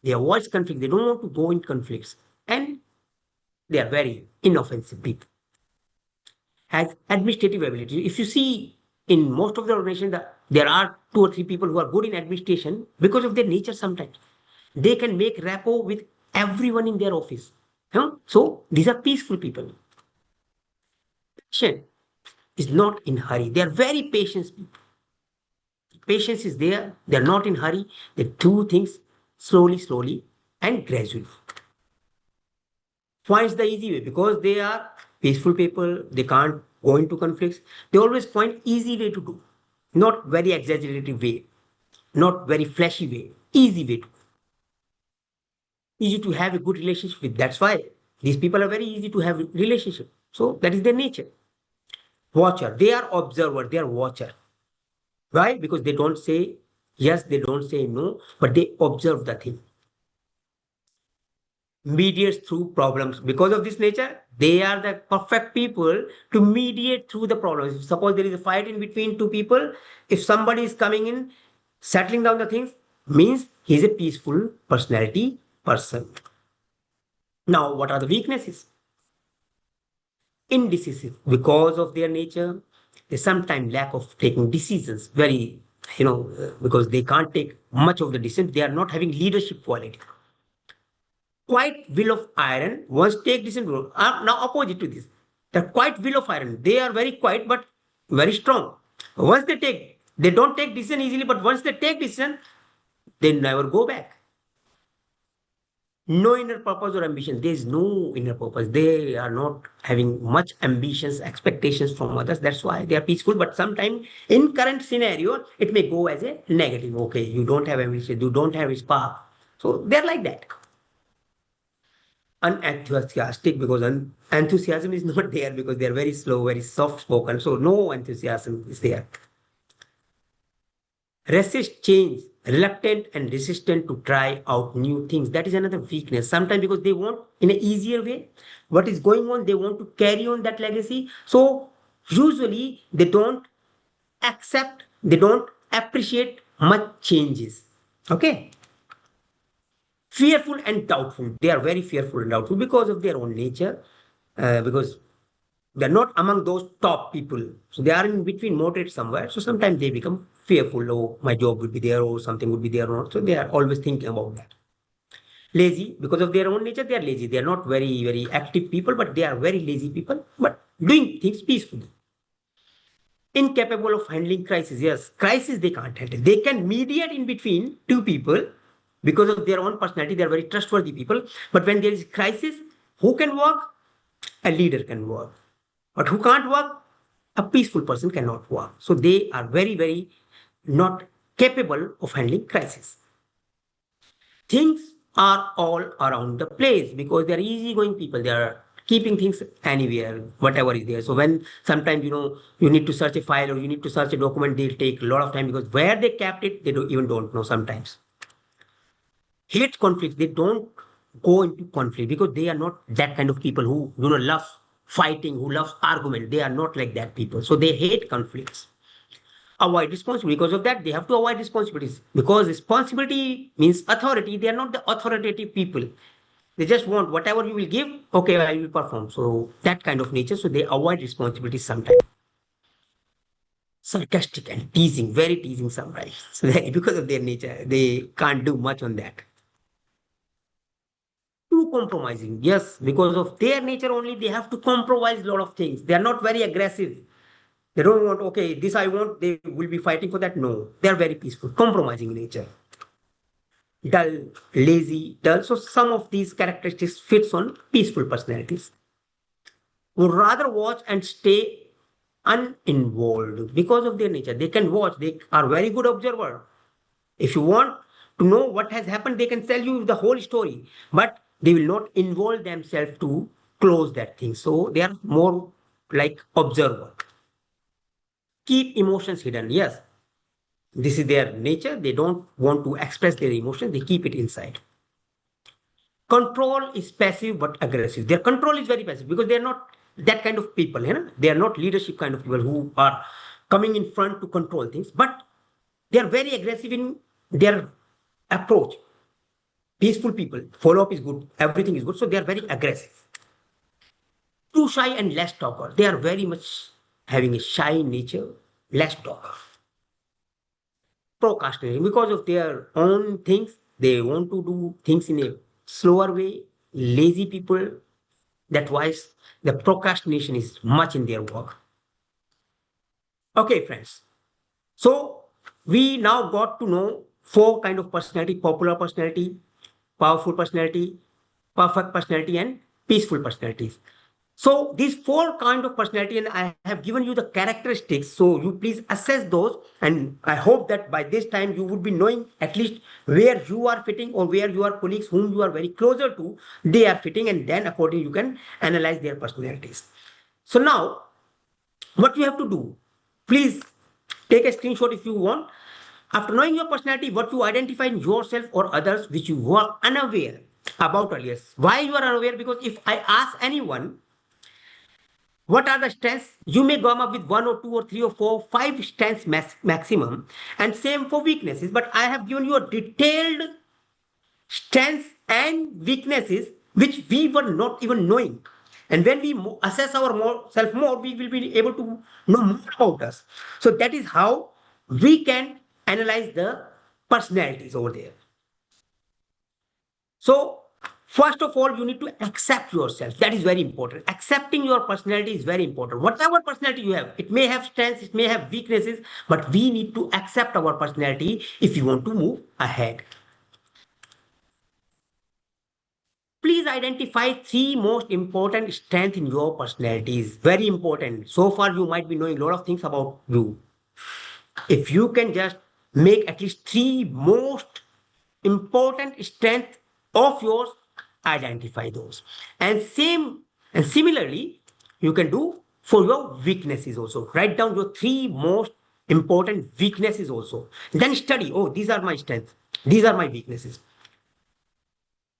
They avoid conflict. They don't want to go in conflicts. And they are very inoffensive people. Has administrative ability. If you see in most of the organizations, there are 2 or 3 people who are good in administration because of their nature sometimes. They can make rapport with everyone in their office. Huh? So these are peaceful people. Patient is not in hurry. They are very patient people. Patience is there. They are not in hurry. They do things slowly, slowly, and gradually. Finds the easy way because they are peaceful people. They can't go into conflicts. They always find easy way to do, not very exaggerated way, not very flashy way, easy way to, easy to have a good relationship with. That's why these people are very easy to have relationship. So that is their nature. Watcher. They are observer. They are watcher. Why? Because they don't say yes, they don't say no, but they observe the thing. Mediates through problems. Because of this nature, they are the perfect people to mediate through the problems. If suppose there is a fight in between 2 people, if somebody is coming in, settling down the things, means he is a peaceful personality person. Now, what are the weaknesses? Indecisive. Because of their nature, they sometimes lack of taking decisions. Very, because they can't take much of the decision. They are not having leadership quality. Quite will of iron, once take decision. Now opposite to this, the quite will of iron. They are very quiet but very strong. Once they don't take decision easily, but once they take decision, they never go back. No inner purpose or ambition. There is no inner purpose. They are not having much ambitions, expectations from others. That's why they are peaceful. But sometimes in current scenario, it may go as a negative. Okay, you don't have ambition, you don't have spark. So they're like that. Unenthusiastic because enthusiasm is not there because they are very slow, very soft spoken. So no enthusiasm is there. Resist change, reluctant and resistant to try out new things. That is another weakness. Sometimes because they want in an easier way. What is going on? They want to carry on that legacy. So usually they don't accept, they don't appreciate much changes. Okay. Fearful and doubtful. They are very fearful and doubtful because of their own nature, because they're not among those top people. So they are in between, moderate somewhere. So sometimes they become fearful. Oh, my job would be there, or something would be there, or not. So they are always thinking about that. Lazy, because of their own nature, they are lazy. They are not very, very active people, but they are very lazy people, but doing things peacefully. Incapable of handling crisis. Yes, crisis they can't handle. They can mediate in between 2 people because of their own personality. They are very trustworthy people. But when there is crisis, who can work? A leader can work. But who can't work? A peaceful person cannot work. So they are very, very not capable of handling crisis. Things are all around the place because they are easygoing people. They are keeping things anywhere, whatever is there. So when sometimes you need to search a file or you need to search a document, they'll take a lot of time because where they kept it, they don't know sometimes. Hate conflict, they don't go into conflict because they are not that kind of people who love fighting, who loves argument. They are not like that people. So they hate conflicts. Avoid responsibility. Because of that, they have to avoid responsibilities. Because responsibility means authority. They are not the authoritative people. They just want whatever you will give, okay, I will perform. So that kind of nature. So they avoid responsibilities sometimes. Sarcastic and teasing, very teasing sometimes. So because of their nature, they can't do much on that. Too compromising, yes, because of their nature only, they have to compromise a lot of things. They are not very aggressive. They don't want, okay, this I want, they will be fighting for that. No, they are very peaceful, compromising nature. Dull, lazy, dull. So some of these characteristics fits on peaceful personalities. Would rather watch and stay uninvolved because of their nature. They can watch, they are very good observer. If you want to know what has happened, they can tell you the whole story, but they will not involve themselves to close that thing. So they are more like observer. Keep emotions hidden. Yes, this is their nature. They don't want to express their emotions. They keep it inside. Control is passive but aggressive. Their control is very passive because they are not that kind of people. You know? They are not leadership kind of people who are coming in front to control things, but they are very aggressive in their approach. Peaceful people, follow up is good, everything is good. So they are very aggressive. Too shy and less talker. They are very much having a shy nature, less talker. Procrastinating because of their own things. They want to do things in a slower way. Lazy people, that wise the procrastination is much in their work. Okay, friends. So we now got to know four kind of personality: popular personality, powerful personality, perfect personality, and peaceful personalities. So these four kind of personality, and I have given you the characteristics. So you please assess those, and I hope that by this time you would be knowing at least where you are fitting or where your colleagues whom you are very closer to, they are fitting, and then accordingly you can analyze their personalities. So now what you have to do, please take a screenshot if you want. After knowing your personality, what you identify in yourself or others which you were unaware about earlier. Why you are unaware? Because if I ask anyone what are the strengths, you may come up with one or two or three or four, five strengths maximum, and same for weaknesses. But I have given you a detailed strengths and weaknesses which we were not even knowing. And when we assess our self more, we will be able to know more about us. So that is how we can analyze the personalities over there. So first of all, you need to accept yourself. That is very important. Accepting your personality is very important. Whatever personality you have, it may have strengths, it may have weaknesses, but we need to accept our personality if you want to move ahead. Please identify three most important strengths in your personality. Is very important. So far, you might be knowing a lot of things about you. If you can just make at least three most important strengths of yours, identify those. And similarly, you can do for your weaknesses also. Write down your three most important weaknesses also. Then study. Oh, these are my strengths. These are my weaknesses.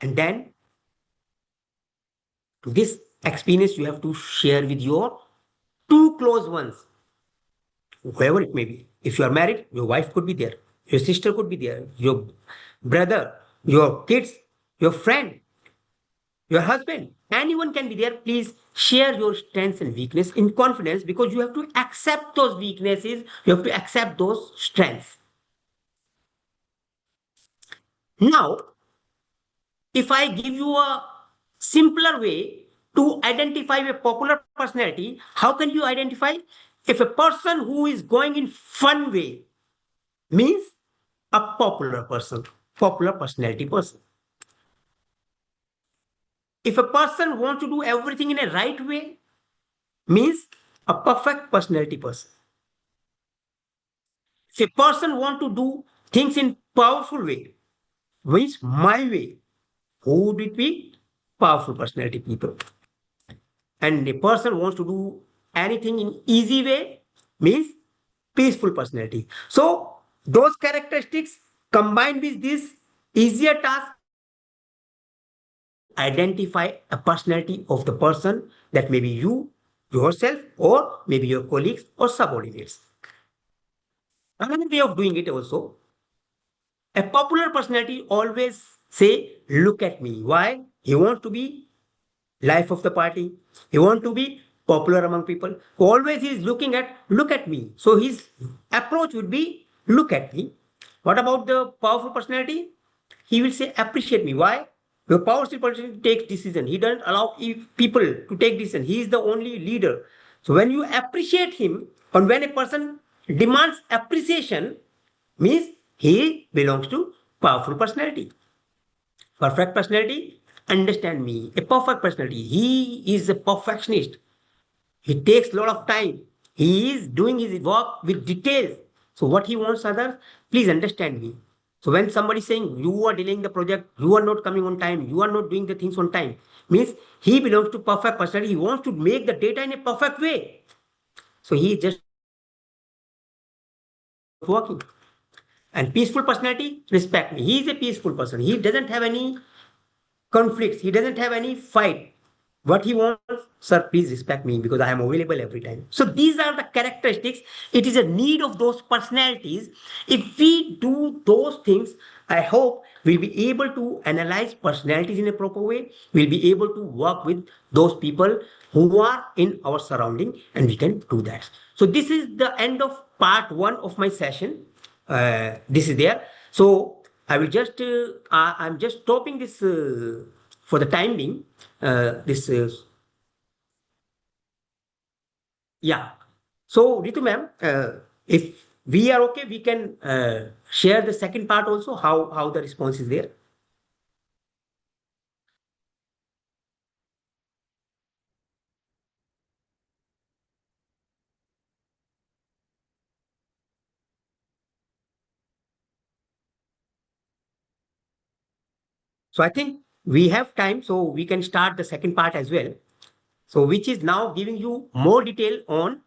And then this experience you have to share with your two close ones, whoever it may be. If you are married, your wife could be there, your sister could be there, your brother, your kids, your friend, your husband, anyone can be there. Please share your strengths and weakness in confidence, because you have to accept those weaknesses, you have to accept those strengths. Now, if I give you a simpler way to identify a popular personality, how can you identify? If a person who is going in fun way means a popular person, popular personality person. If a person wants to do everything in a right way, means a perfect personality person. If a person wants to do things in powerful way, means my way, who would it be? Powerful personality people. And a person wants to do anything in easy way, means peaceful personality. So those characteristics combined with this easier task identify a personality of the person, that may be you, yourself, or maybe your colleagues or subordinates. Another way of doing it also, a popular personality always say, look at me. Why? He wants to be life of the party. He wants to be popular among people. Always he is looking at, look at me. So his approach would be, look at me. What about the powerful personality? He will say, appreciate me. Why? The powerful person takes decision. He doesn't allow people to take decision. He is the only leader. So when you appreciate him, and when a person demands appreciation, means he belongs to powerful personality. Perfect personality, understand me. A perfect personality, he is a perfectionist. He takes a lot of time. He is doing his work with details. So what he wants others, please understand me. So when somebody is saying you are delaying the project, you are not coming on time, you are not doing the things on time, means he belongs to perfect personality. He wants to make the data in a perfect way. So he is just working. And peaceful personality, respect me. He is a peaceful person. He doesn't have any conflicts. He doesn't have any fight. What he wants, sir, please respect me because I am available every time. So these are the characteristics. It is a need of those personalities. If we do those things, I hope we'll be able to analyze personalities in a proper way. We'll be able to work with those people who are in our surrounding, and we can do that. So this is the end of part one of my session. This is there. So I will just, I'm just stopping this for the time being. This, yeah. So Ritu ma'am, if we are okay, we can share the second part also, how the response is there. So I think we have time, so we can start the second part as well. So which is now giving you more detail on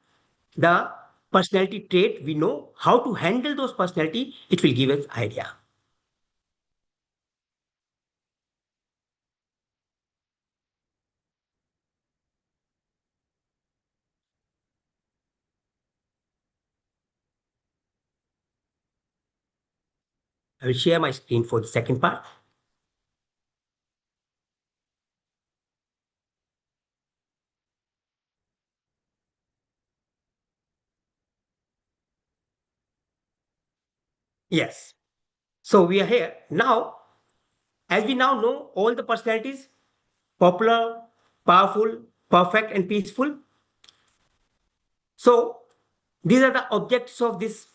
the personality trait. We know how to handle those personality. It will give us idea. I will share my screen for the second part. Yes. So we are here. Now, as we now know all the personalities, popular, powerful, perfect, and peaceful. So these are the objects of this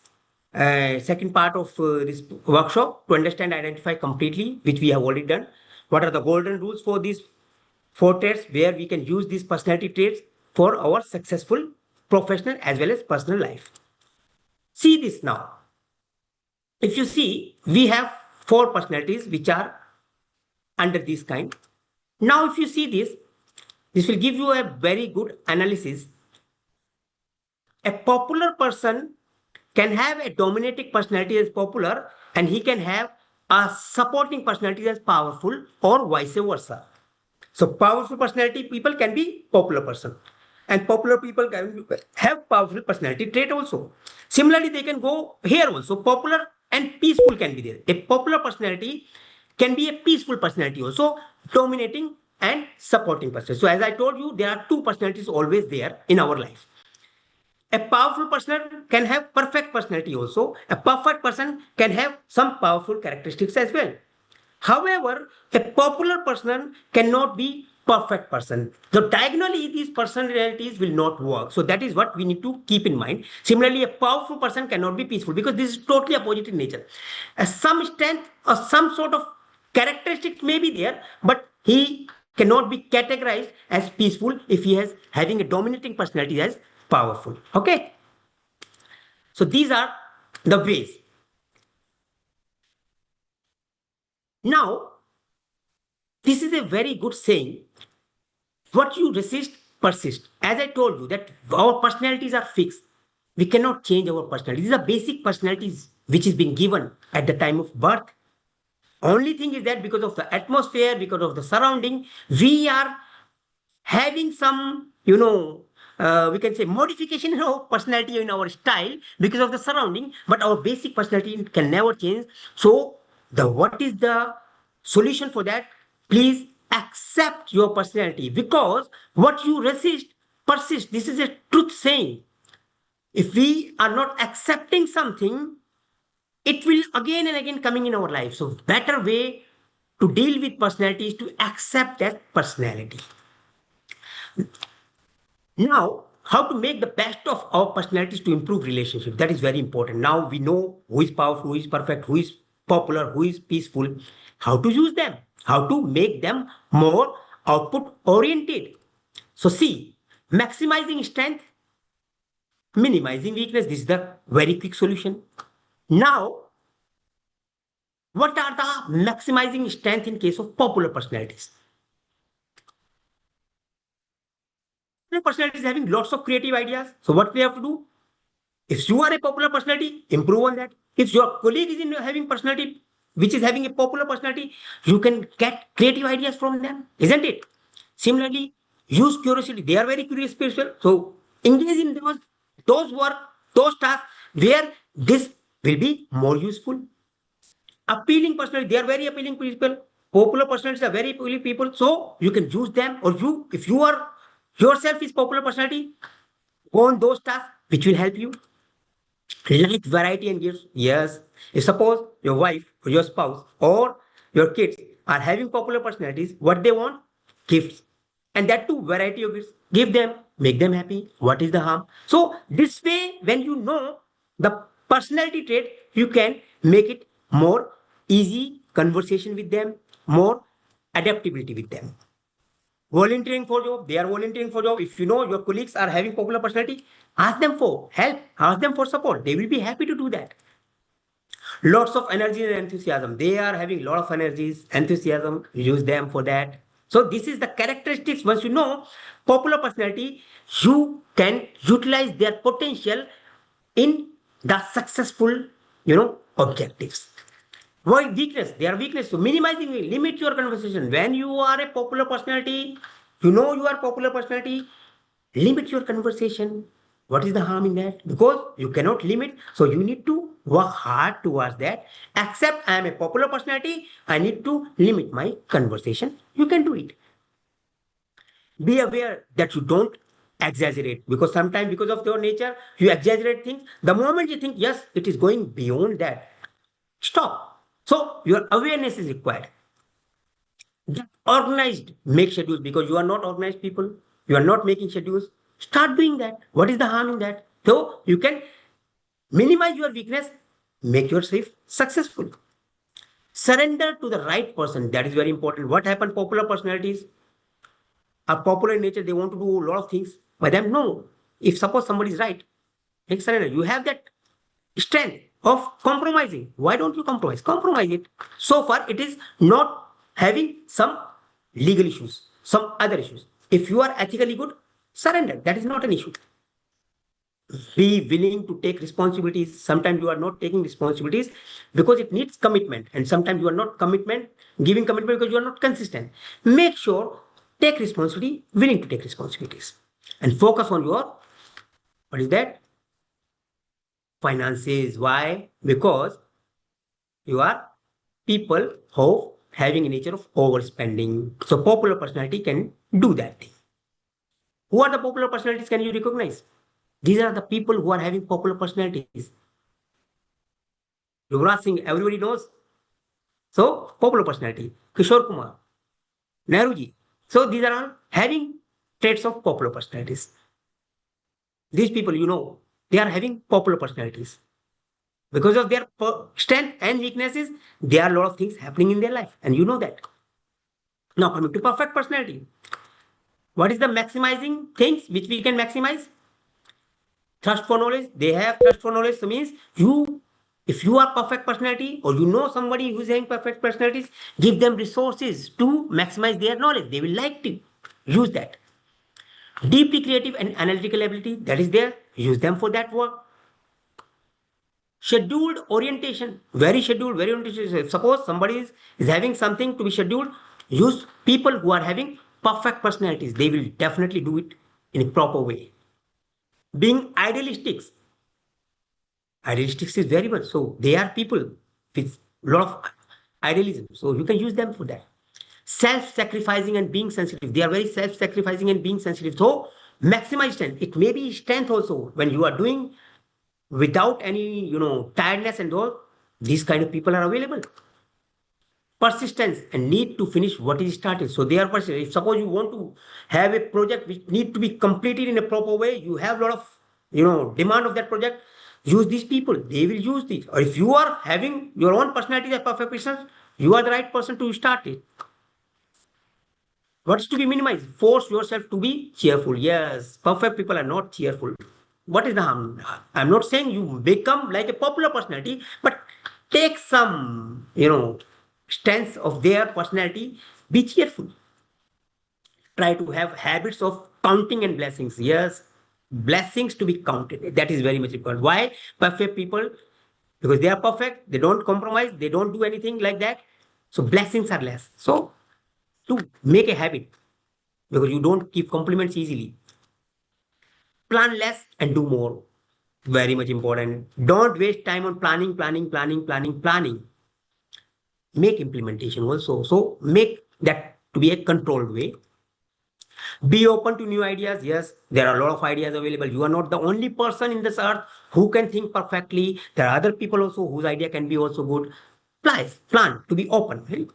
second part of this workshop, to understand, identify completely, which we have already done. What are the golden rules for these four traits, where we can use these personality traits for our successful professional as well as personal life. See this now. If you see, we have four personalities which are under this kind. Now, if you see this will give you a very good analysis. A popular person can have a dominating personality as popular, and he can have a supporting personality as powerful, or vice versa. So powerful personality people can be popular person, and popular people can have powerful personality trait also. Similarly, they can go here also. Popular and peaceful can be there. A popular personality can be a peaceful personality also, dominating and supporting person. So as I told you, there are two personalities always there in our life. A powerful person can have perfect personality also. A perfect person can have some powerful characteristics as well. However, a popular person cannot be perfect person. So diagonally, these personalities will not work. So that is what we need to keep in mind. Similarly, a powerful person cannot be peaceful, because this is totally opposite in nature. Some strength or some sort of characteristics may be there, but he cannot be categorized as peaceful if he has having a dominating personality as powerful. Okay. So these are the ways. Now, this is a very good saying. What you resist, persist. As I told you, that our personalities are fixed. We cannot change our personality. These are basic personalities which is being given at the time of birth. Only thing is that because of the atmosphere, because of the surrounding, we are having some, we can say modification in our personality, in our style because of the surrounding, but our basic personality can never change. So, what is the solution for that? Please accept your personality, because what you resist persist. This is a truth saying. If we are not accepting something, it will again and again coming in our life. So better way to deal with personality is to accept that personality. Now, how to make the best of our personalities to improve relationship? That is very important. Now we know who is powerful, who is perfect, who is popular, who is peaceful, how to use them, how to make them more output oriented. So see, maximizing strength, minimizing weakness. This is the very quick solution. Now, what are the maximizing strength in case of popular personalities? Personality is having lots of creative ideas. So what we have to do? If you are a popular personality, improve on that. If your colleague is in having personality, which is having a popular personality, you can get creative ideas from them, isn't it? Similarly, use curiosity. They are very curious people. So engage in those work, those tasks where this will be more useful. Appealing personality, they are very appealing people. Popular personalities are very appealing people. So you can use them, or you, if you are yourself is popular personality, go on those tasks which will help you. Like variety and gifts. Yes. If suppose your wife or your spouse or your kids are having popular personalities, what they want? Gifts. And that too, variety of gifts. Give them, make them happy. What is the harm? So this way, when you know the personality trait, you can make it more easy conversation with them, more adaptability with them. Volunteering for job, they are volunteering for job. If you know your colleagues are having popular personality, ask them for help, ask them for support. They will be happy to do that. Lots of energy and enthusiasm. They are having a lot of energies, enthusiasm. Use them for that. So this is the characteristics. Once you know popular personality, you can utilize their potential in the successful, objectives. Why weakness? They are weakness. So minimizing, limit your conversation. When you are a popular personality, you are popular personality, limit your conversation. What is the harm in that? Because you cannot limit, so you need to work hard towards that. Accept I am a popular personality, I need to limit my conversation. You can do it. Be aware that you don't exaggerate, because sometimes because of your nature you exaggerate things. The moment you think yes, it is going beyond that, stop. So your awareness is required. Get organized, make schedules, because you are not organized people. You are not making schedules. Start doing that. What is the harm in that? So you can minimize your weakness, make yourself successful. Surrender to the right person. That is very important. What happened? Popular personalities are popular in nature. They want to do a lot of things. By them, no. If suppose somebody is right, take surrender. You have that strength of compromising. Why don't you compromise? Compromise it. So far, it is not having some legal issues, some other issues. If you are ethically good, surrender. That is not an issue. Be willing to take responsibilities. Sometimes you are not taking responsibilities because it needs commitment, and sometimes you are not giving commitment because you are not consistent. Make sure take responsibility, willing to take responsibilities, and focus on your, what is that? Finances. Why? Because you are people who having a nature of overspending. So popular personality can do that thing. Who are the popular personalities? Can you recognize? These are the people who are having popular personalities. Yuvraj Singh, everybody knows. So popular personality. Kishore Kumar, Nehruji. So these are all having traits of popular personalities. These people, they are having popular personalities. Because of their strength and weaknesses, there are a lot of things happening in their life, and you know that. Now coming to perfect personality. What is the maximizing things which we can maximize? Trust for knowledge. They have trust for knowledge. So means if you are perfect personality, or you know somebody who's having perfect personalities, give them resources to maximize their knowledge. They will like to use that. Deeply creative and analytical ability, that is there. Use them for that work. Scheduled orientation, very scheduled, very orientation. Suppose somebody is having something to be scheduled, use people who are having perfect personalities. They will definitely do it in a proper way. Being idealistics, idealistics is very much so. They are people with a lot of idealism. So you can use them for that. Self-sacrificing and being sensitive. They are very self-sacrificing and being sensitive. So maximize strength. It may be strength also when you are doing without any, tiredness and all. These kind of people are available. Persistence and need to finish what is started. So they are persistent. If suppose you want to have a project which need to be completed in a proper way, you have a lot of, demand of that project. Use these people. They will use this. Or if you are having your own personality as perfect person, you are the right person to start it. What's to be minimized? Force yourself to be cheerful. Yes, perfect people are not cheerful. What is the harm? I'm not saying you become like a popular personality, but take some, stance of their personality. Be cheerful. Try to have habits of counting and blessings. Yes, blessings to be counted. That is very much important. Why? Perfect people, because they are perfect, they don't compromise, they don't do anything like that. So blessings are less. So to make a habit, because you don't give compliments easily. Plan less and do more. Very much important. Don't waste time on planning. Make implementation also. So make that to be a controlled way. Be open to new ideas. Yes, there are a lot of ideas available. You are not the only person in this earth who can think perfectly. There are other people also whose idea can be also good. Plan to be open. Right?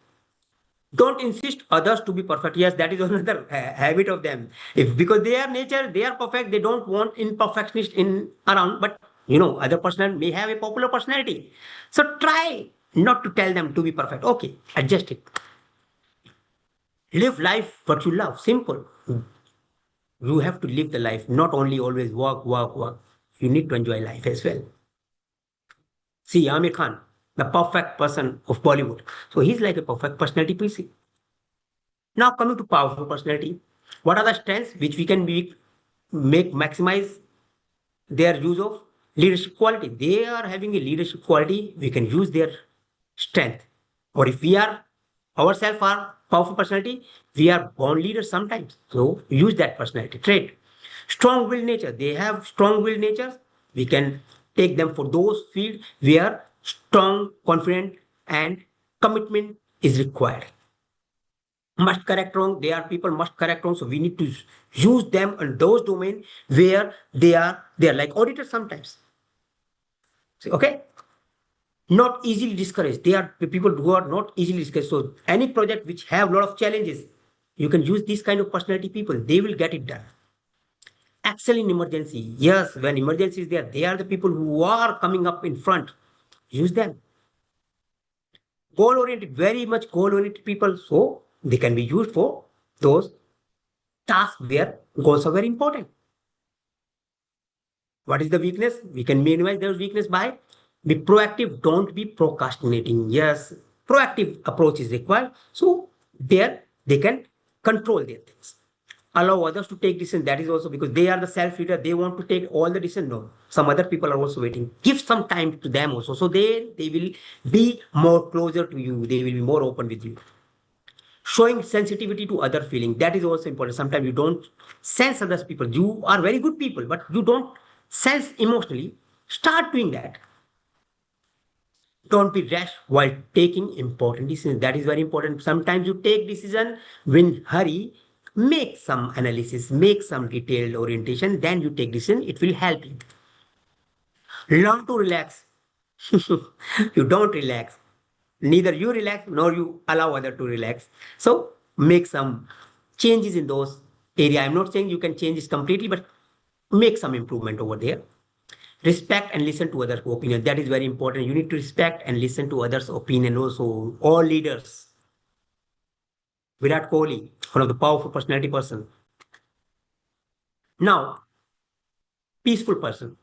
Don't insist others to be perfect. Yes, that is another habit of them. If because they are nature, they are perfect. They don't want imperfectionist in around. But other person may have a popular personality. So try not to tell them to be perfect. Okay, adjust it. Live life what you love. Simple. You have to live the life, not only always work. You need to enjoy life as well. See, Amir Khan, the perfect person of Bollywood. So he's like a perfect personality piece. Now coming to powerful personality, what are the strengths which we can make maximize their use of leadership quality? They are having a leadership quality, we can use their strength. Or if we are ourselves are powerful personality, we are born leaders sometimes. So use that personality trait. Strong will nature. They have strong will natures. We can take them for those fields where strong, confident, and commitment is required. Must correct wrong, they are people must correct wrong, so we need to use them in those domains where they are like auditors sometimes. See, okay, not easily discouraged. They are the people who are not easily discouraged. So any project which have a lot of challenges, you can use these kind of personality people. They will get it done. Excel in emergency. Yes, when emergency is there, they are the people who are coming up in front. Use them. Goal oriented, very much goal oriented people. So they can be used for those tasks where goals are very important. What is the weakness? We can minimize those weakness by be proactive. Don't be procrastinating. Yes, proactive approach is required. So there they can control their things. Allow others to take decisions. That is also because they are the self-leader. They want to take all the decisions. No, some other people are also waiting. Give some time to them also. So they will be more closer to you. They will be more open with you. Showing sensitivity to other feeling, that is also important. Sometimes you don't sense others people, you are very good people but you don't sense emotionally. Start doing that. Don't be rash while taking important decisions. That is very important. Sometimes you take decision when hurry. Make some analysis, make some detailed orientation, then you take decision. It will help you. Learn to relax. You don't relax, neither you relax nor you allow other to relax. So make some changes in those area. I'm not saying you can change this completely, but make some improvement over there. Respect and listen to others' opinion. That is very important. You need to respect and listen to others' opinion also. All leaders. Virat Kohli, one of the powerful personality person. Now, peaceful person.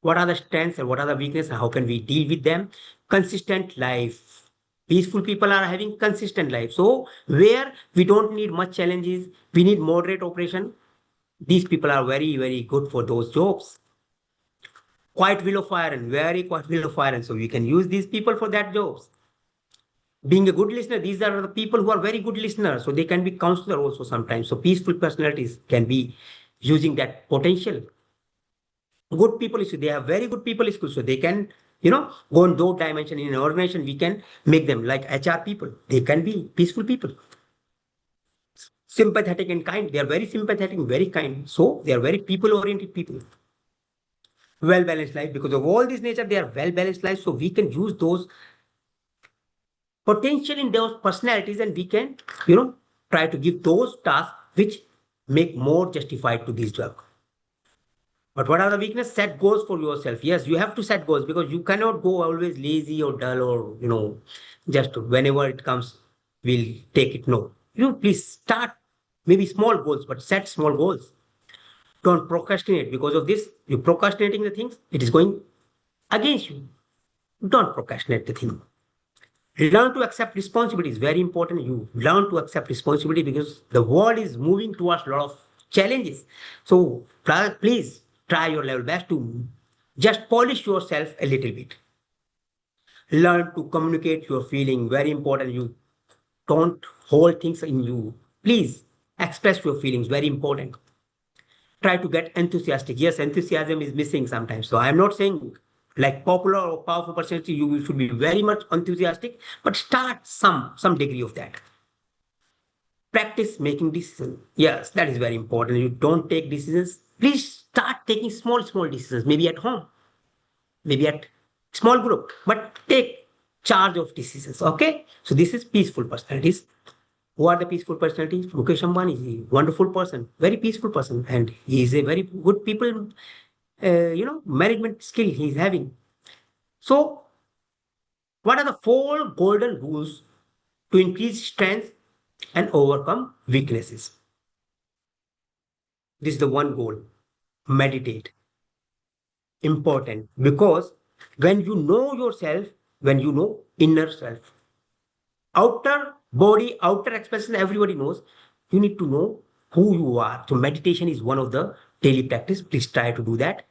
What are the strengths and what are the weaknesses and how can we deal with them? Consistent life. Peaceful people are having consistent life. So where we don't need much challenges, we need moderate operation. These people are very, very good for those jobs. quiet will of iron, very quiet will of iron. So we can use these people for that jobs. Being a good listener, these are the people who are very good listeners. So they can be counselor also sometimes. So peaceful personalities can be using that potential. Good people issue, they have very good people skills. So they can, go in those dimension in an organization. We can make them like HR people. They can be peaceful people. Sympathetic and kind. They are very sympathetic, very kind. So they are very people oriented people. Well balanced life, because of all this nature, they are well balanced life. So we can use those potential in those personalities, and we can, try to give those tasks which make more justified to this job. But what are the weakness? Set goals for yourself. Yes, you have to set goals, because you cannot go always lazy or dull, or just whenever it comes, we'll take it. No, please start maybe small goals, but set small goals. Don't procrastinate. Because of this, you procrastinating the things, it is going against you. Don't procrastinate the thing. Learn to accept responsibility is very important. You learn to accept responsibility, because the world is moving towards a lot of challenges. So please try your level best to just polish yourself a little bit. Learn to communicate your feeling, very important. You don't hold things in you. Please express your feelings, very important. Try to get enthusiastic. Yes, enthusiasm is missing sometimes. So I'm not saying like popular or powerful personality, you should be very much enthusiastic, but start some degree of that. Practice making decisions. Yes, that is very important. You don't take decisions. Please start taking small decisions, maybe at home, maybe at small group, but take charge of decisions. Okay. So this is peaceful personalities. Who are the peaceful personalities? Mukesh Ambani is a wonderful person, very peaceful person, and he is a very good people, management skill he is having. So, what are the 4 golden rules to increase strength and overcome weaknesses? This is the one goal. Meditate. Important, because when you know yourself, when you know inner self, outer body, outer expression, everybody knows. You need to know who you are. So meditation is one of the daily practice. Please try to do that.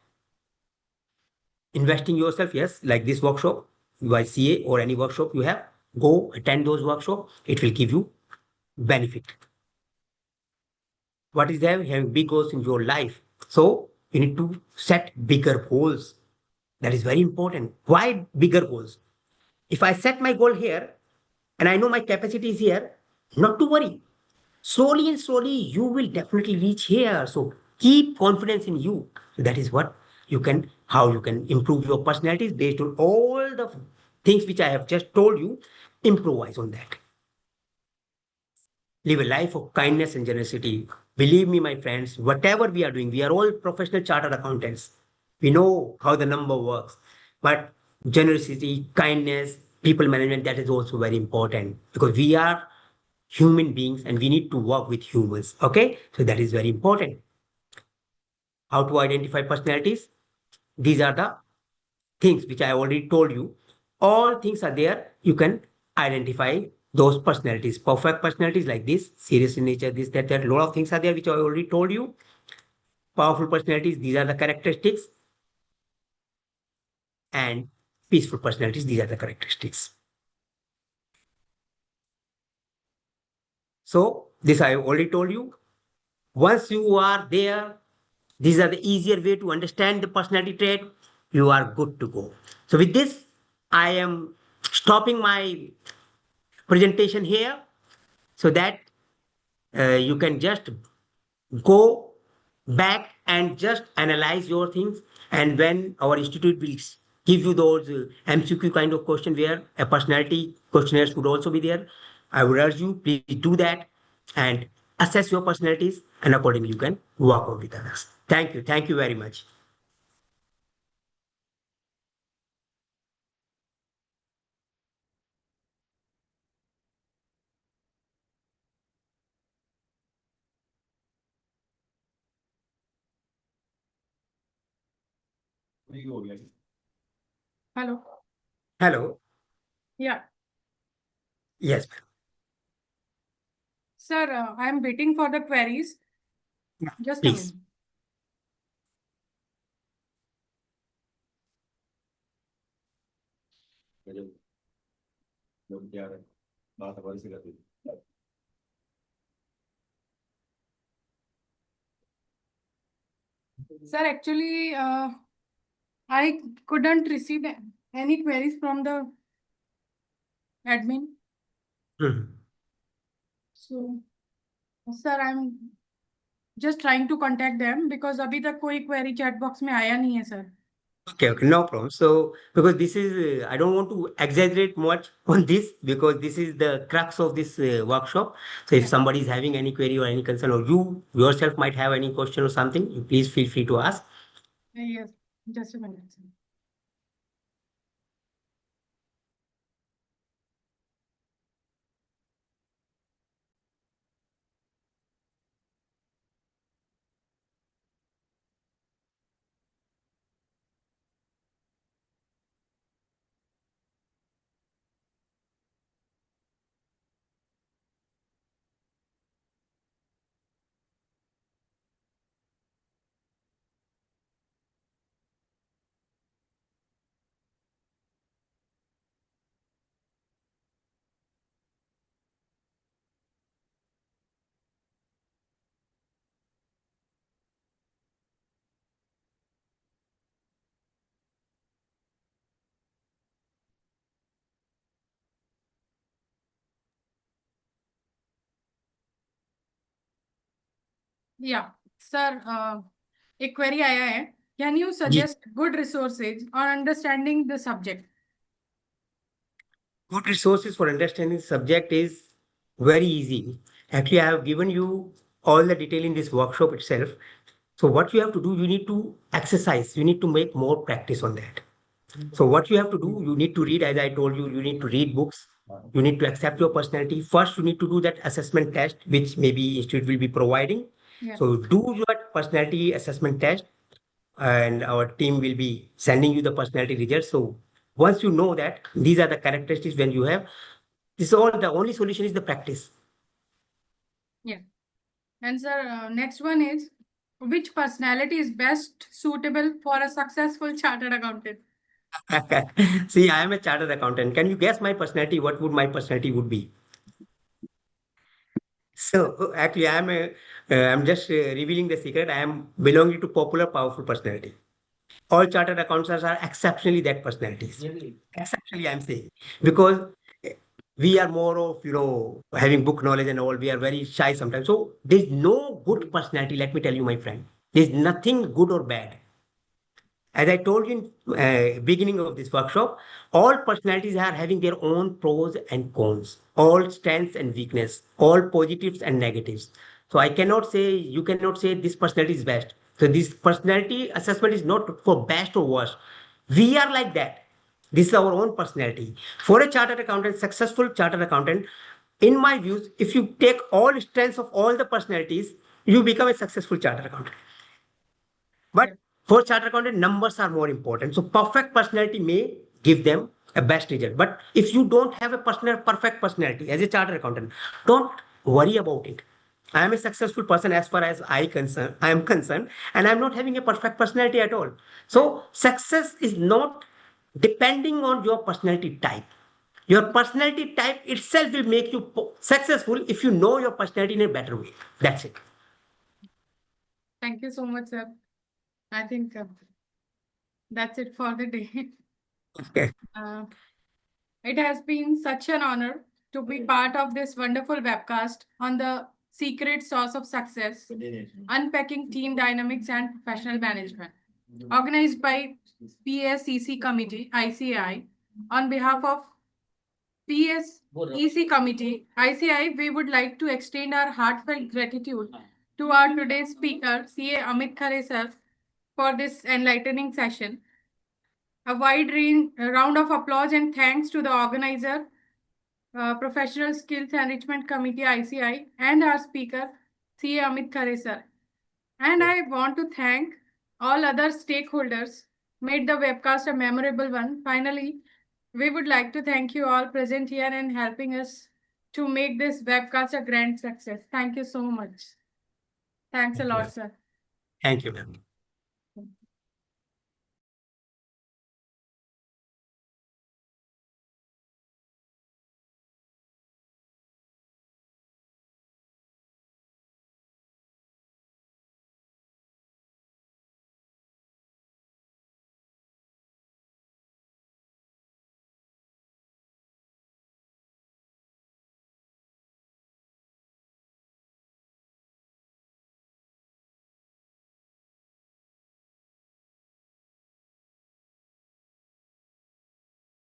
Investing yourself, yes, like this workshop, YCA or any workshop you have, go attend those workshops. It will give you benefit. What is there? Having big goals in your life. So you need to set bigger goals. That is very important. Why bigger goals? If I set my goal here and I know my capacity is here, not to worry. Slowly and slowly, you will definitely reach here. So keep confidence in you. So that is what how you can improve your personalities based on all the things which I have just told you. Improvise on that. Live a life of kindness and generosity. Believe me, my friends, whatever we are doing, we are all professional chartered accountants. We know how the number works. But generosity, kindness, people management, that is also very important, because we are human beings and we need to work with humans. Okay? So that is very important. How to identify personalities? These are the things which I already told you. All things are there. You can identify those personalities. Perfect personalities like this, serious in nature, this, that. A lot of things are there which I already told you. Powerful personalities, these are the characteristics. And peaceful personalities, these are the characteristics. So this I already told you. Once you are there, these are the easier way to understand the personality trait. You are good to go. So with this, I am stopping my presentation here, so that you can just go back and just analyze your things. And when our institute will give you those MCQ kind of question where a personality questionnaires would also be there, I would urge you, please do that and assess your personalities, and accordingly you can work out with others. Thank you. Thank you very much. Hello. Hello. Yeah. Yes, Sir, I'm waiting for the queries. ma'am. Just a minute. Please. Sir, actually, I couldn't receive any queries from the admin. Mhm. So, sir, I'm just trying to contact them because अभी तक कोई query chat box में आया नहीं है sir. Okay, no problem. So, because this is, I don't want to exaggerate much on this because this is the crux of this workshop. So, if Yeah. somebody is having any query or any concern, or you yourself might have any question or something, you please feel free to ask. Yes, just a minute, sir. Yeah, sir, एक query आया है. Can you suggest good resources on understanding the subject? Good resources for understanding the subject is very easy. Actually, I have given you all the detail in this workshop itself. So what you have to do, you need to exercise. You need to make more practice on that. So what you have to do, you need to read, as I told you, you need to read books. You need to accept your personality. First, you need to do that assessment test, which maybe institute will be providing. Yeah. So do your personality assessment test, and our team will be sending you the personality results. So once you know that these are the characteristics when you have, this is all, the only solution is the practice. Yeah. And sir, next one is, which personality is best suitable for a successful chartered accountant? See, I am a chartered accountant. Can you guess my personality? What would my personality would be? So actually, I'm just revealing the secret. I am belonging to popular, powerful personality. All chartered accountants are exceptionally that personalities. Really? Exceptionally, I'm saying, because we are more of, having book knowledge and all. We are very shy sometimes. So there's no good personality. Let me tell you, my friend, there's nothing good or bad. As I told you in beginning of this workshop, all personalities are having their own pros and cons, all strengths and weakness, all positives and negatives. So I cannot say, you cannot say this personality is best. So this personality assessment is not for best or worst. We are like that. This is our own personality. For a chartered accountant, successful chartered accountant, in my views, if you take all strengths of all the personalities, you become a successful chartered accountant. But Yeah. for chartered accountant, numbers are more important. So perfect personality may give them a best result. But if you don't have a perfect personality as a chartered accountant, don't worry about it. I am a successful person as far as I am concerned, and I'm not having a perfect personality at all. So success is not depending on your personality type. Your personality type itself will make you successful if you know your personality in a better way. That's it. Thank you so much, sir. I think that's it for the day. Okay. It has been such an honor to be part of this wonderful webcast on the secret sauce of success, unpacking team dynamics and professional management, organized by PSEC Committee, ICI. On behalf of PSEC Committee, ICI, we would like to extend our heartfelt gratitude to our today's speaker, CA Amit Khare sir, for this enlightening session. A round of applause and thanks to the organizer, Professional Skills Enrichment Committee ICI, and our speaker, CA Amit Khare sir. And I want to thank all other stakeholders made the webcast a memorable one. Finally, we would like to thank you all present here and helping us to make this webcast a grand success. Thank you so much. Thanks a Thank you, lot, ma'am. sir. Thank you, ma'am.